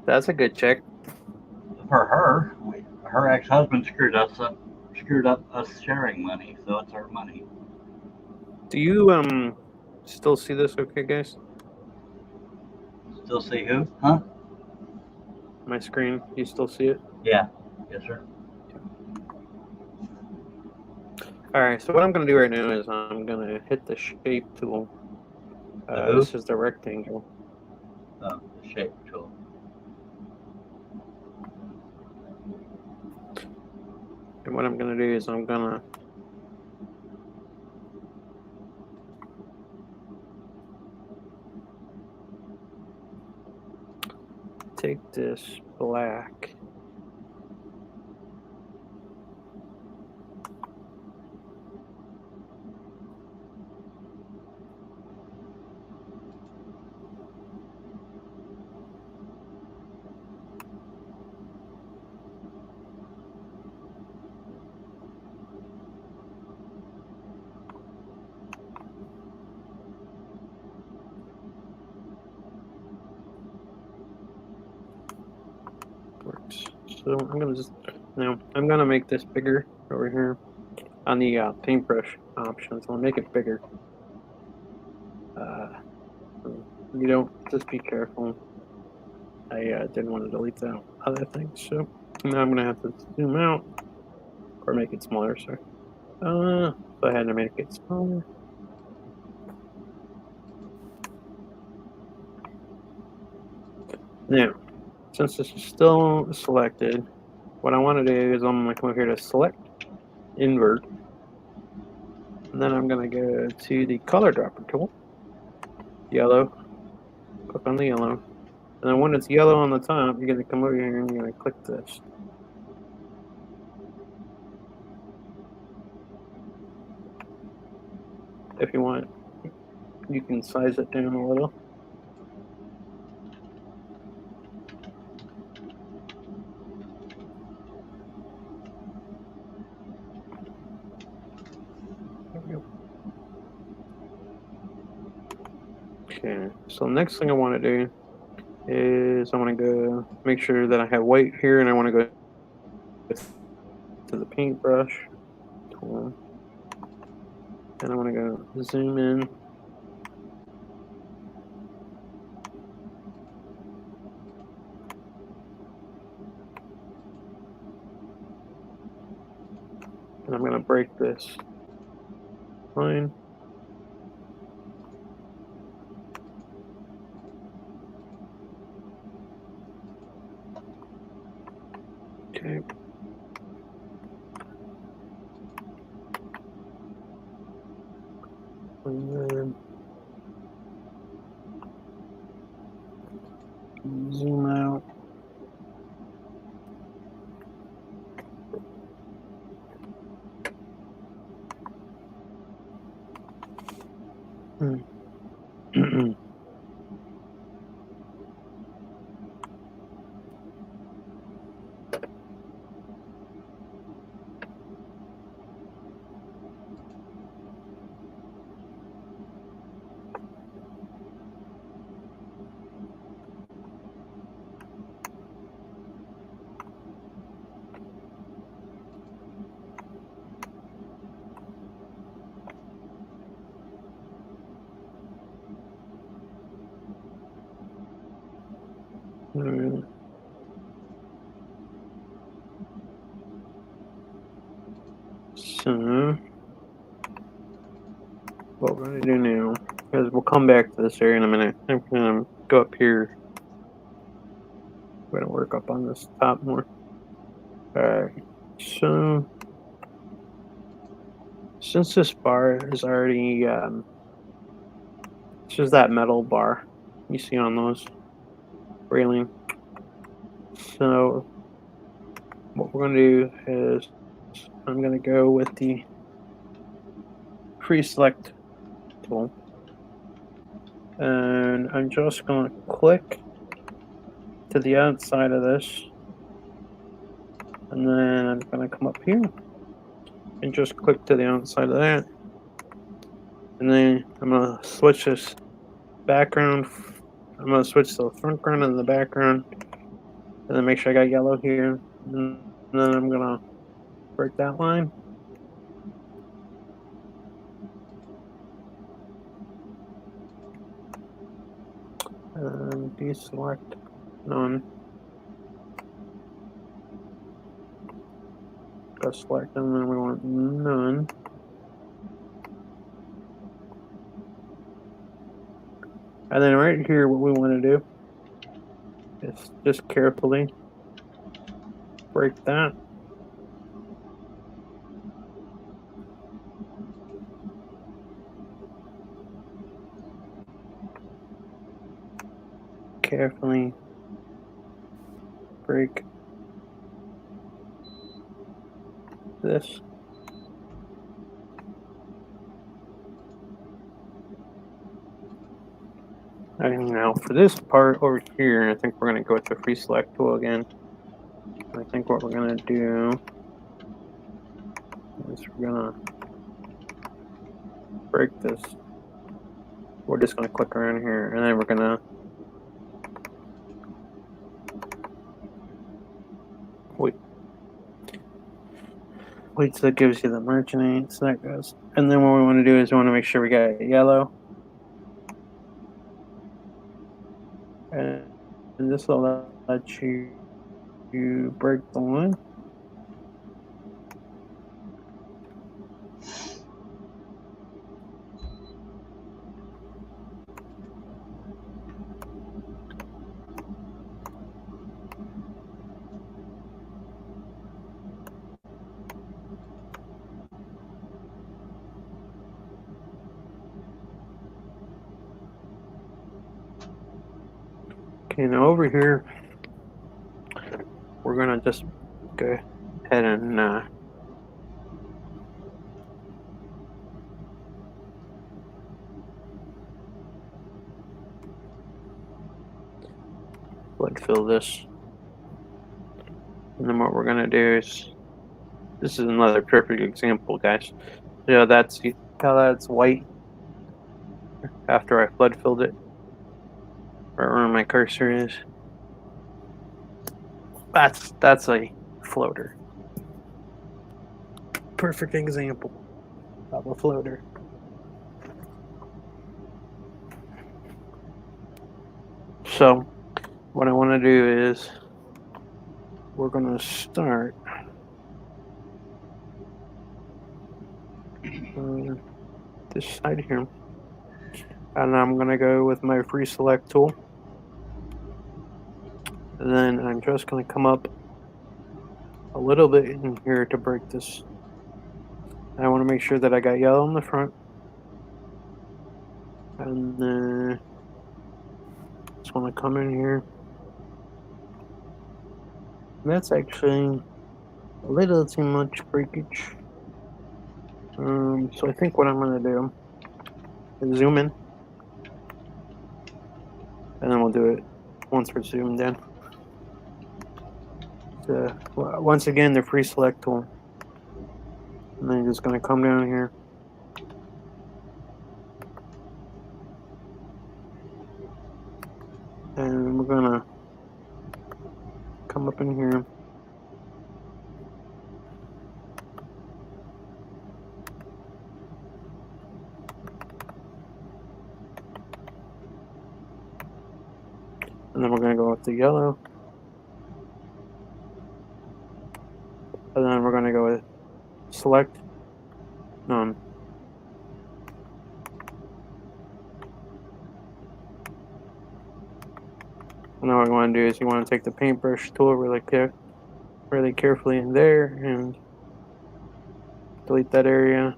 That's a good check. For her, her ex-husband screwed up us sharing money, so it's our money. Do you still see this okay, guys? Still see who? Huh? My screen, you still see it? Yeah. Yes, sir. Alright, so what I'm going to do right now is I'm going to hit the shape tool. The This is the rectangle. the shape tool. And what I'm going to do is I'm going to take this black. Works. So I'm going to just, now I'm going to make this bigger over here on the paintbrush option. So I'll make it bigger. You don't, just be careful. I didn't want to delete that other thing. So now I'm going to have to zoom out or make it smaller. Sorry. So I had to make it smaller. Now, since this is still selected, what I want to do is I'm going to come over here to select, invert, and then I'm going to go to the color dropper tool, yellow, click on the yellow, and then when it's yellow on the top, you're going to come over here and you're going to click this. If you want, you can size it down a little. There we go. Okay, so next thing I want to do is I want to go make sure that I have white here, and I want to go to the paintbrush tool, and I want to go zoom in. And I'm going to break this line. Okay. And then zoom out. Alright. So what we're going to do now is we'll come back to this area in a minute. I'm going to go up here. We're going to work up on this top more. Alright. So since this bar is already it's just that metal bar you see on those railing. So what we're going to do is I'm going to go with the pre-select tool, and I'm just going to click to the outside of this, and then I'm going to come up here and just click to the outside of that, and then I'm going to switch this background. I'm going to switch the front ground and the background, and then make sure I got yellow here, and then I'm going to break that line. Deselect none. Go select them, and then we want none. And then right here, what we want to do is just carefully break that. Carefully break this. And now for this part over here, I think we're going to go with the free select tool again. I think what we're going to do is we're going to break this. We're just going to click around here, and then we're going to wait till it gives you the merchant name, so that goes. And then what we want to do is we want to make sure we got yellow. And this will let you break the one. Okay, now over here, we're gonna just go ahead and flood fill this. And then what we're gonna do is, this is another perfect example, guys. Yeah, that's how that's white after I flood filled it. Right where my cursor is. That's a floater. Perfect example of a floater. So what I want to do is we're going to start this side here, and I'm going to go with my free select tool, and then I'm just going to come up a little bit in here to break this. I want to make sure that I got yellow in the front, and then just want to come in here. That's actually a little too much breakage. So I think what I'm going to do is zoom in, and then we'll do it once we're zoomed in. So once again, the free select tool, and then you're just going to come down here. And we're going to come up in here. And then we're going to go with the yellow. And then we're going to go with select none. And then what you want to do is you want to take the paintbrush tool really carefully in there and delete that area.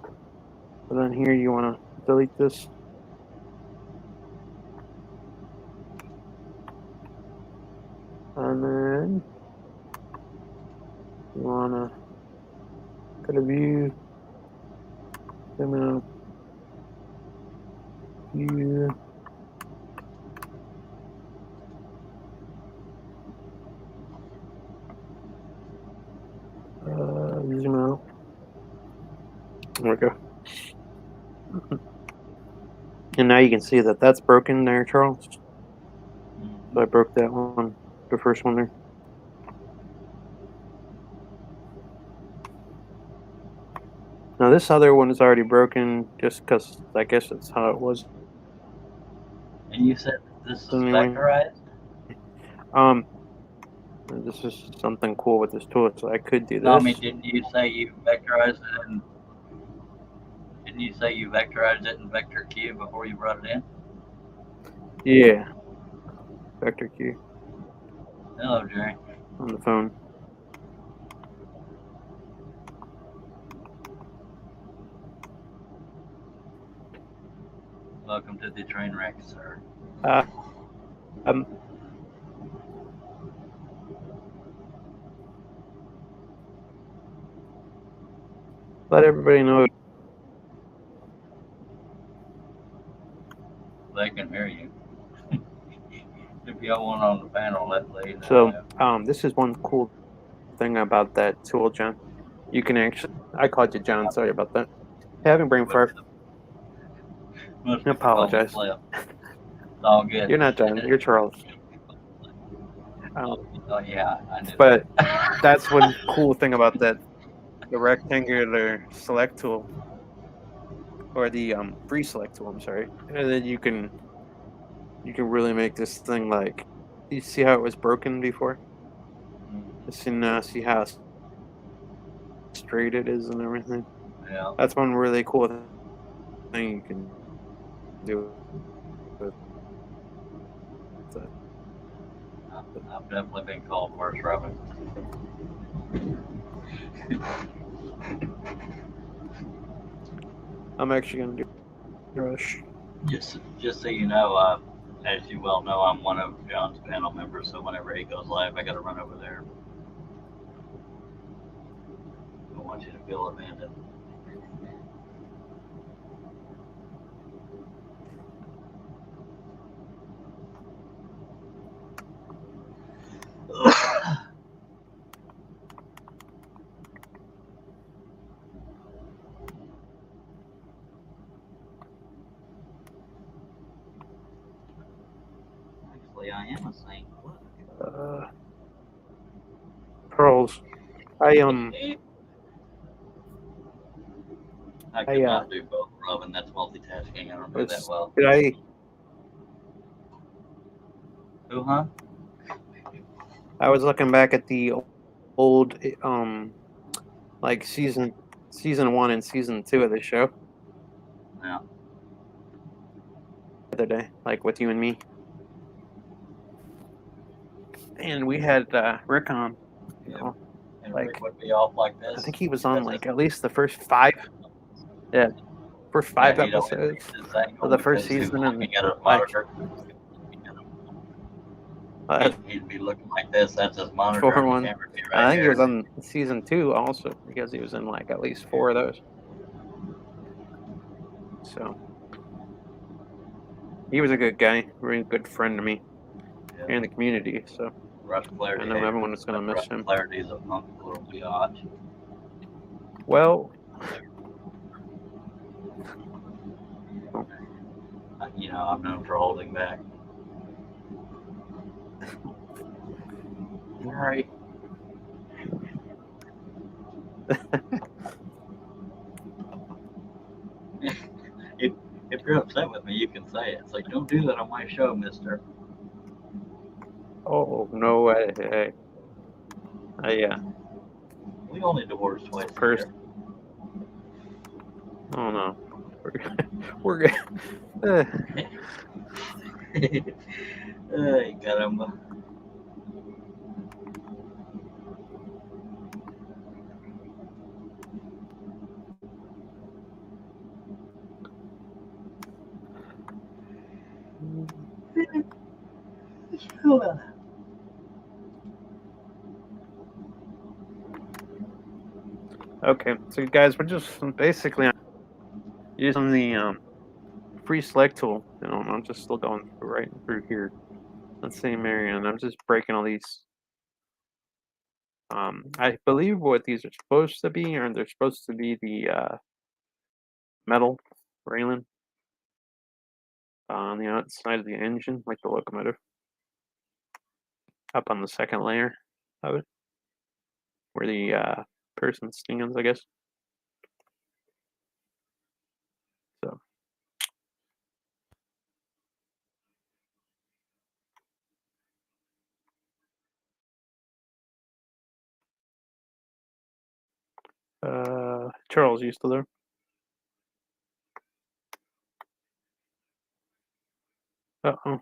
And then here you want to delete this. And then you want to go to view, zoom out, view. Zoom out. There we go. And now you can see that that's broken there, Charles. So I broke that one, the first one there. Now this other one is already broken just because I guess that's how it was. And you said this is Anyway. vectorized? This is something cool with this tool, so I could do this. No, I mean, didn't you say you vectorized it in? Didn't you say you vectorized it in Vector Cube before you brought it in? Yeah. Vector Q Hello, Jerry. on the phone. Welcome to the train wreck, sir. Um, let everybody know. They can hear you. If y'all want on the panel, let Lee know. So, this is one cool thing about that tool, John. You can actually, I called you John, sorry about that. Having brain fart. I apologize. All good. You're not John, you're Charles. Oh yeah, I knew But that's one cool thing about that, the rectangular select tool, or the free select tool, I'm sorry. And then you can really make this thing like, you see how it was broken before? See how straight it is and everything? Yeah. That's one really cool thing you can do with it. I've definitely been called worse, Robin. I'm actually gonna do rush. Just so you know, as you well know, I'm one of John's panel members, so whenever he goes live, I gotta run over there. I don't want you to feel abandoned. Actually, I am a saint. Look. Pearls. I could not do both, Robin. That's multitasking. I don't do that well. Who, huh? I was looking back at the old like season 1 and season 2 of the show. Yeah. The other day, like with you and me. And we had Rick on. You know, And like Rick would be off like this. I think he was on like at least the first 5. Yeah. First 5 episodes of the first season, and like he'd be looking like this. That's his monitor. 4 one. Right, I think he was on season 2 also, because he was in like at least 4 of those. So he was a good guy, really good friend to me and the community. So I know everyone is gonna miss him. Clarity's a punk little biatch. Well, you know, I'm known for holding back. right. If you're upset with me, you can say it. It's like, don't do that on my show, mister. Oh, no way. Hey. Yeah. We only divorced twice a year. Oh no. We're good. Ay, caramba. Okay, so guys, we're just basically using the free select tool. You know, I'm just still going right through here. Let's see, Marion. I'm just breaking all these. I believe what these are supposed to be, or they're supposed to be the metal railing on the outside of the engine, like the locomotive, up on the second layer of it, where the person stands, I guess. So. Charles, you still there? Uh-oh.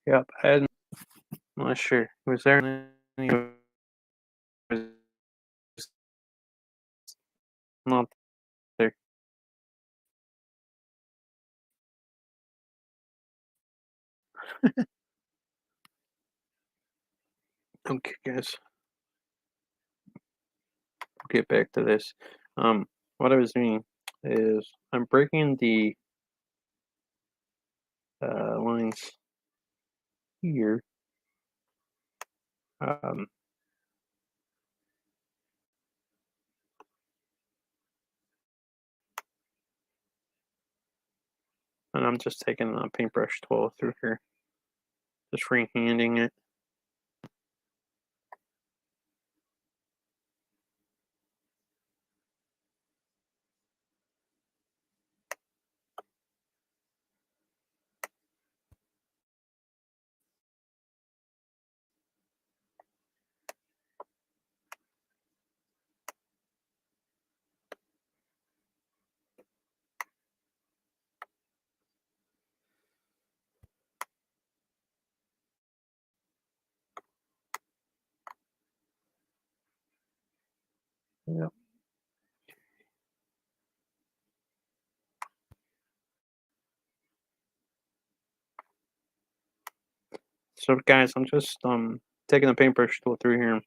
Yep, I'm not sure. Was there any? Was not there. Okay, guys. Get back to this. What I was doing is I'm breaking the lines here. Um, and I'm just taking a paintbrush tool through here, just freehanding it. Yep. So guys, I'm just taking the paintbrush tool through here,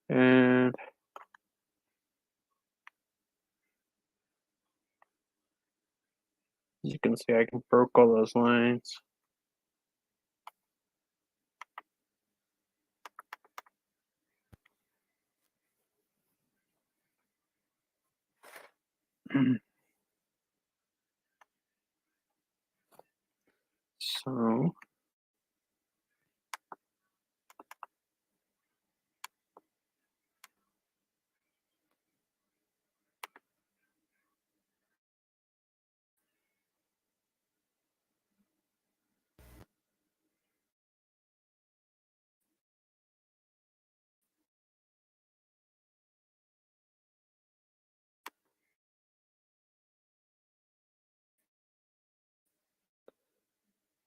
and as you can see, I can broke all those lines. So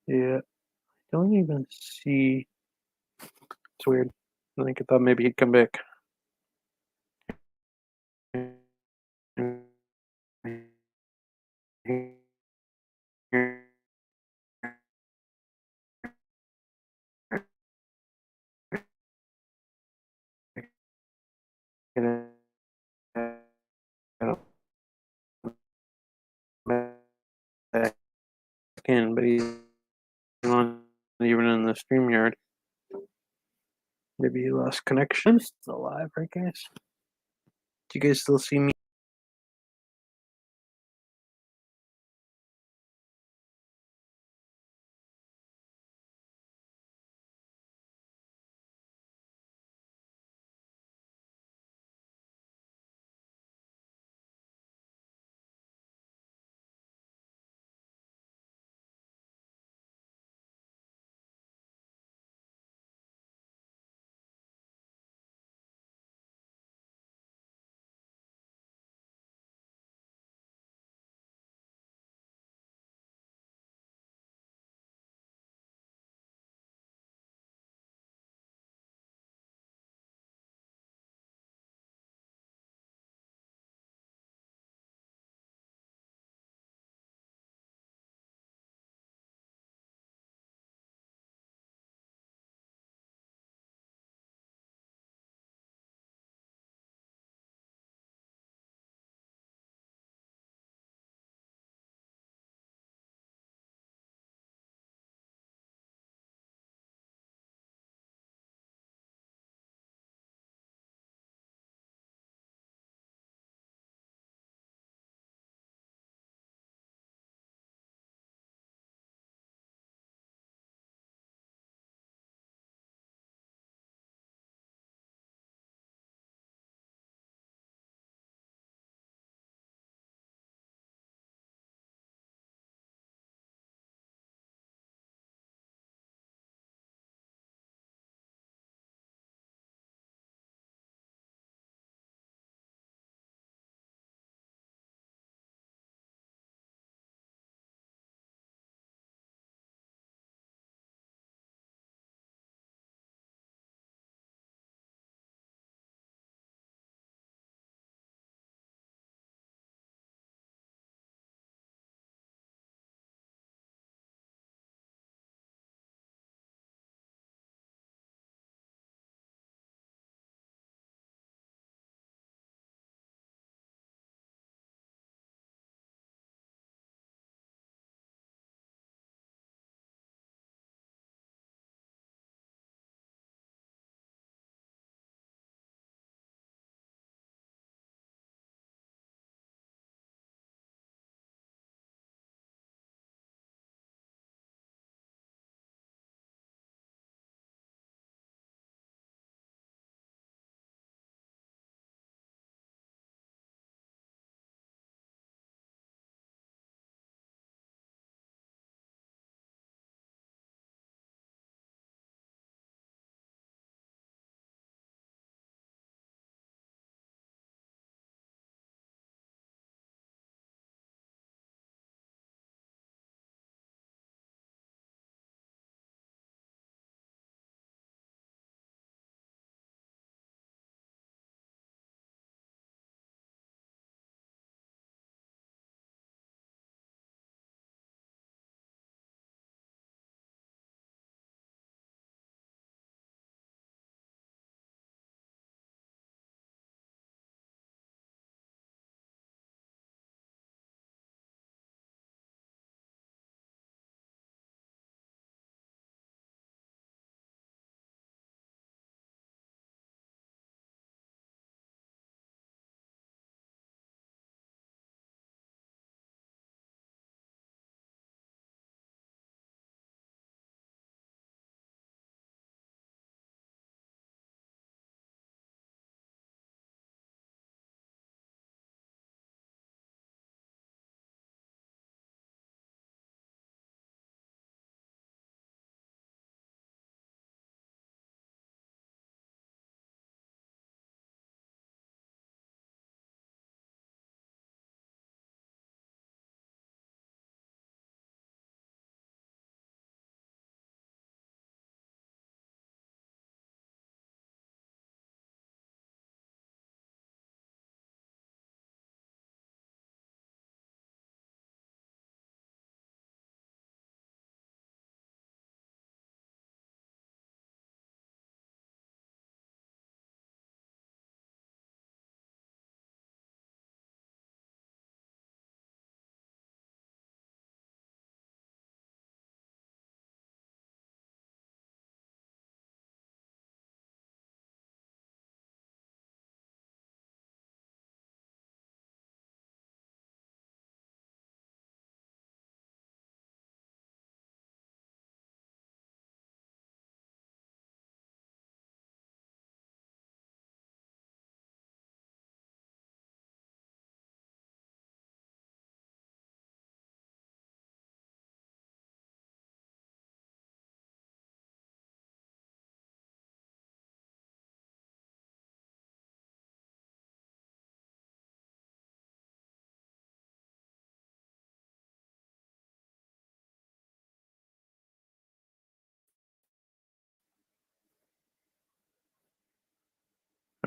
yeah, I don't even see. It's weird. I think I thought maybe he'd come back. Back in, but he's not even in the StreamYard. Maybe he lost connection. I'm still alive, right, guys? Do you guys still see me?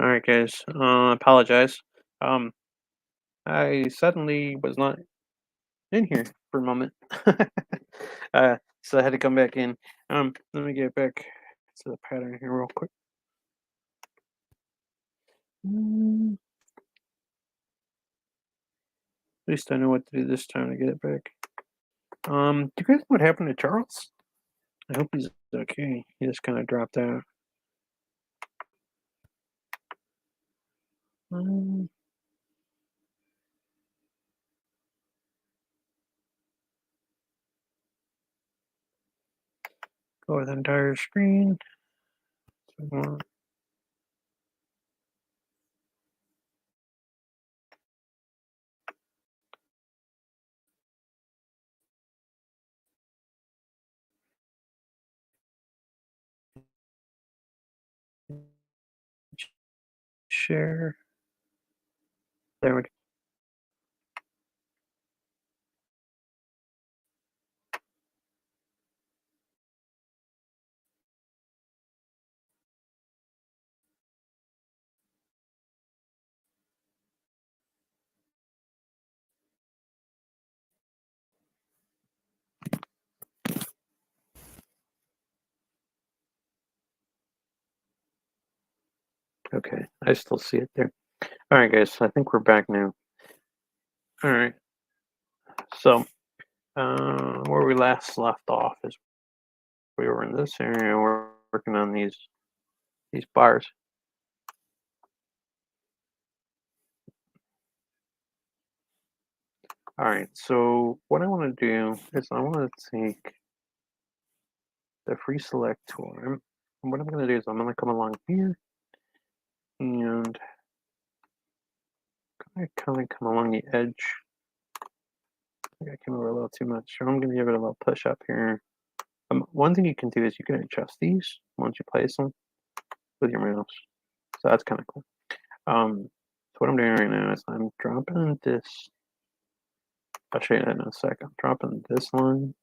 All right, guys. Apologize. Um, I suddenly was not in here for a moment. So I had to come back in. Let me get back to the pattern here real quick. At least I know what to do this time to get it back. Do you guys know what happened to Charles? I hope he's okay. He just kind of dropped out. Um, go with entire screen. Share. There we go. Okay, I still see it there. All right, guys. I think we're back now. All right. So, where we last left off is we were in this area. We're working on these bars. All right. So what I want to do is I want to take the free select tool. And what I'm going to do is I'm going to come along here and kind of come along the edge. I think I came over a little too much. So I'm going to give it a little push up here. One thing you can do is you can adjust these once you place them with your mouse. So that's kind of cool. So what I'm doing right now is I'm dropping this. I'll show you that in a sec. I'm dropping this line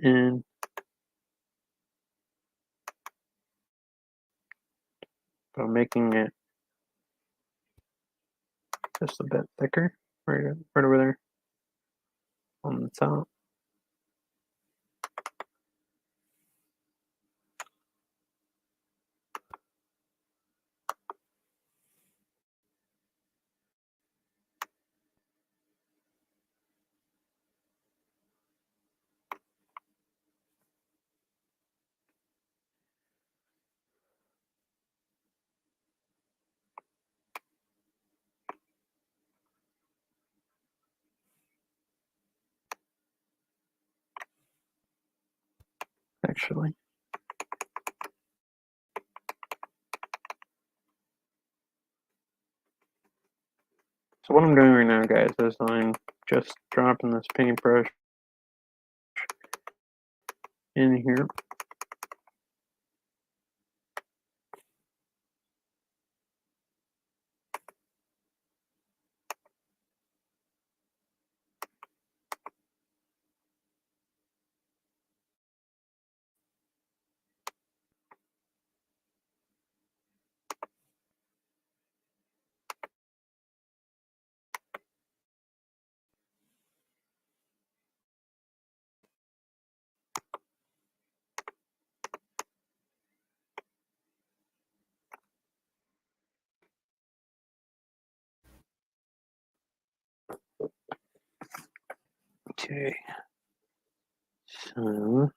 in. But I'm making it just a bit thicker, right over there on the top. Actually. So what I'm doing right now, guys, is I'm just dropping this paintbrush in here. Okay. So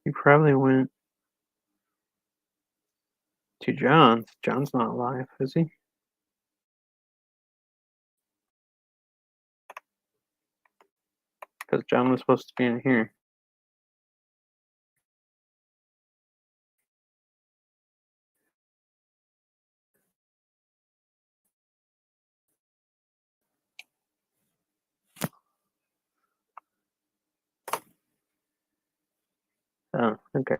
you probably went to John's. John's not live, is he? Because John was supposed to be in here. Okay.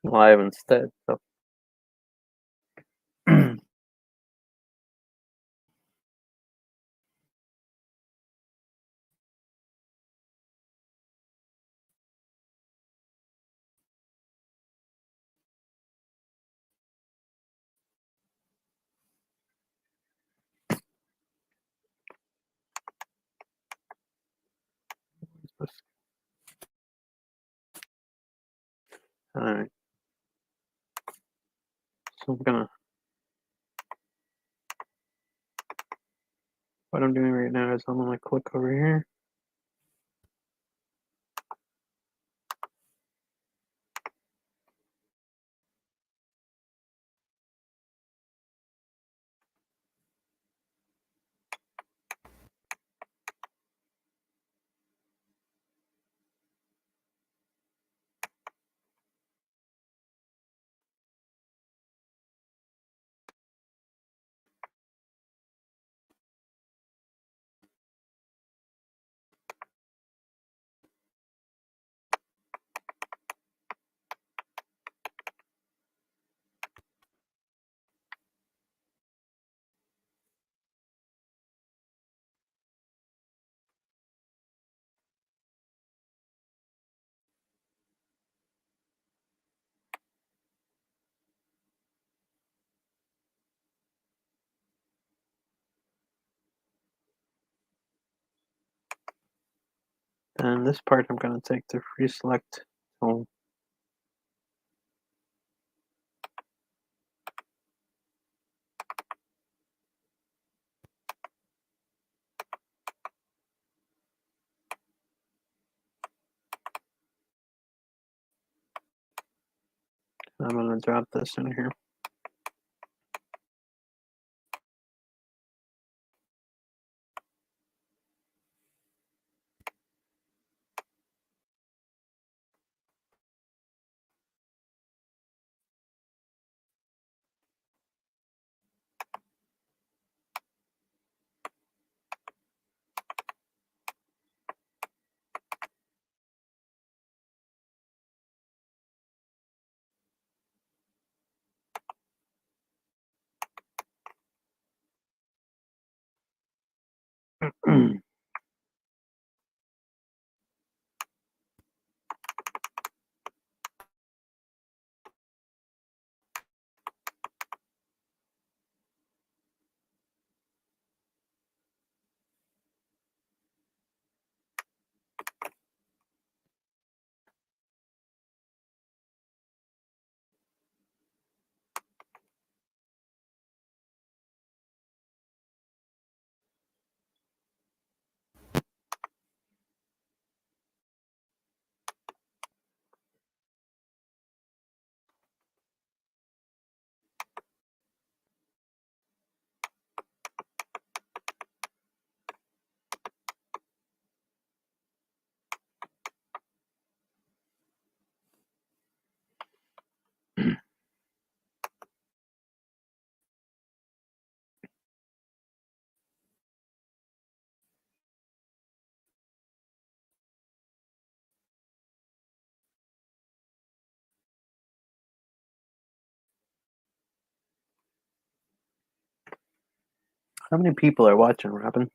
Live instead. So. Alright. So what I'm doing right now is I'm gonna click over here. And this part I'm gonna take the free select tool. I'm gonna drop this in here. How many people are watching, Robin?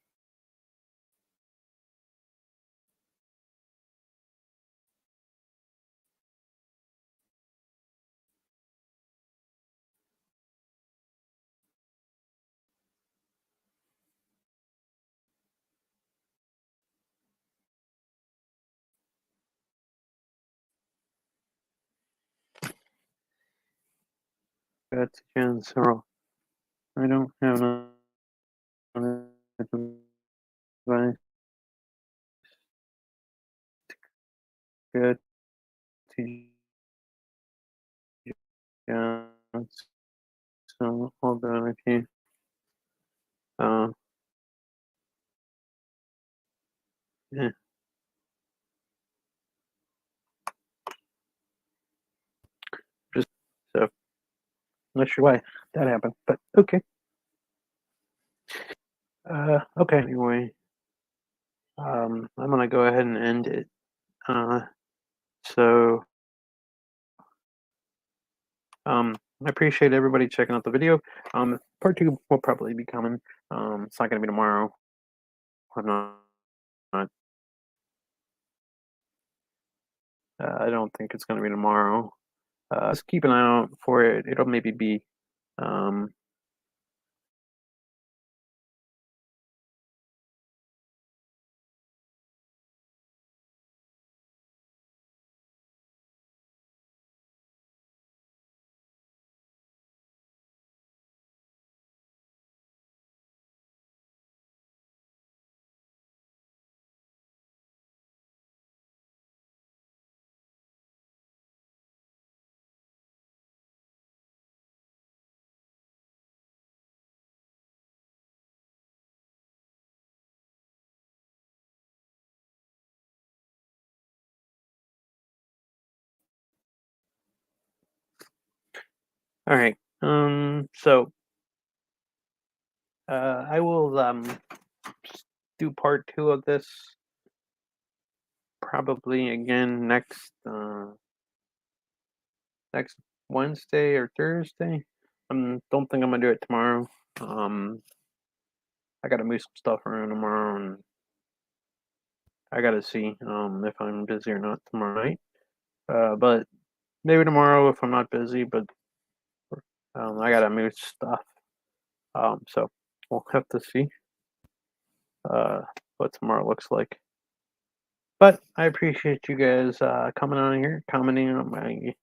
That's Jan Searle. I don't have advice. Good to you guys. So hold on, okay. Yeah. Just so not sure why that happened, but okay. Okay. Anyway, I'm gonna go ahead and end it. So I appreciate everybody checking out the video. Part two will probably be coming. It's not gonna be tomorrow. I'm not. I don't think it's gonna be tomorrow. Just keep an eye out for it. It'll maybe be um all right. So I will do part two of this probably again next Wednesday or Thursday. Don't think I'm gonna do it tomorrow. I gotta move some stuff around tomorrow, and I gotta see if I'm busy or not tomorrow night. But maybe tomorrow if I'm not busy. But I gotta move stuff. So we'll have to see what tomorrow looks like. But I appreciate you guys coming on here, commenting on my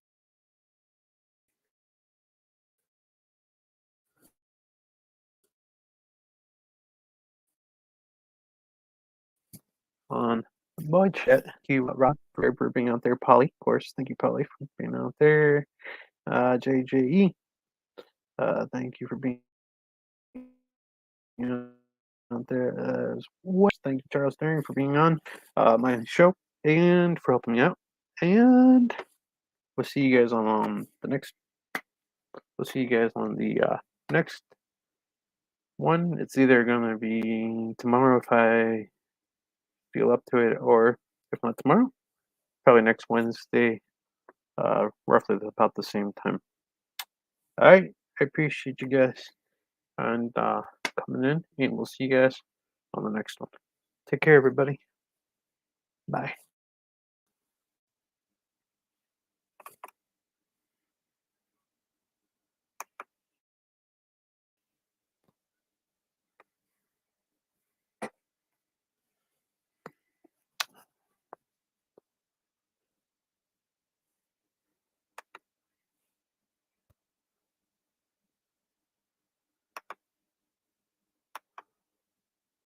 on boy chat. Thank you, Rob, for being out there. Polly, of course. Thank you, Polly, for being out there. JJE, thank you for being out there as well. Thank you, Charles Daring, for being on my show and for helping me out. And we'll see you guys on the next. We'll see you guys on the next one. It's either gonna be tomorrow if I feel up to it, or if not tomorrow, probably next Wednesday, roughly about the same time. All right, I appreciate you guys and coming in, and we'll see you guys on the next one. Take care, everybody. Bye.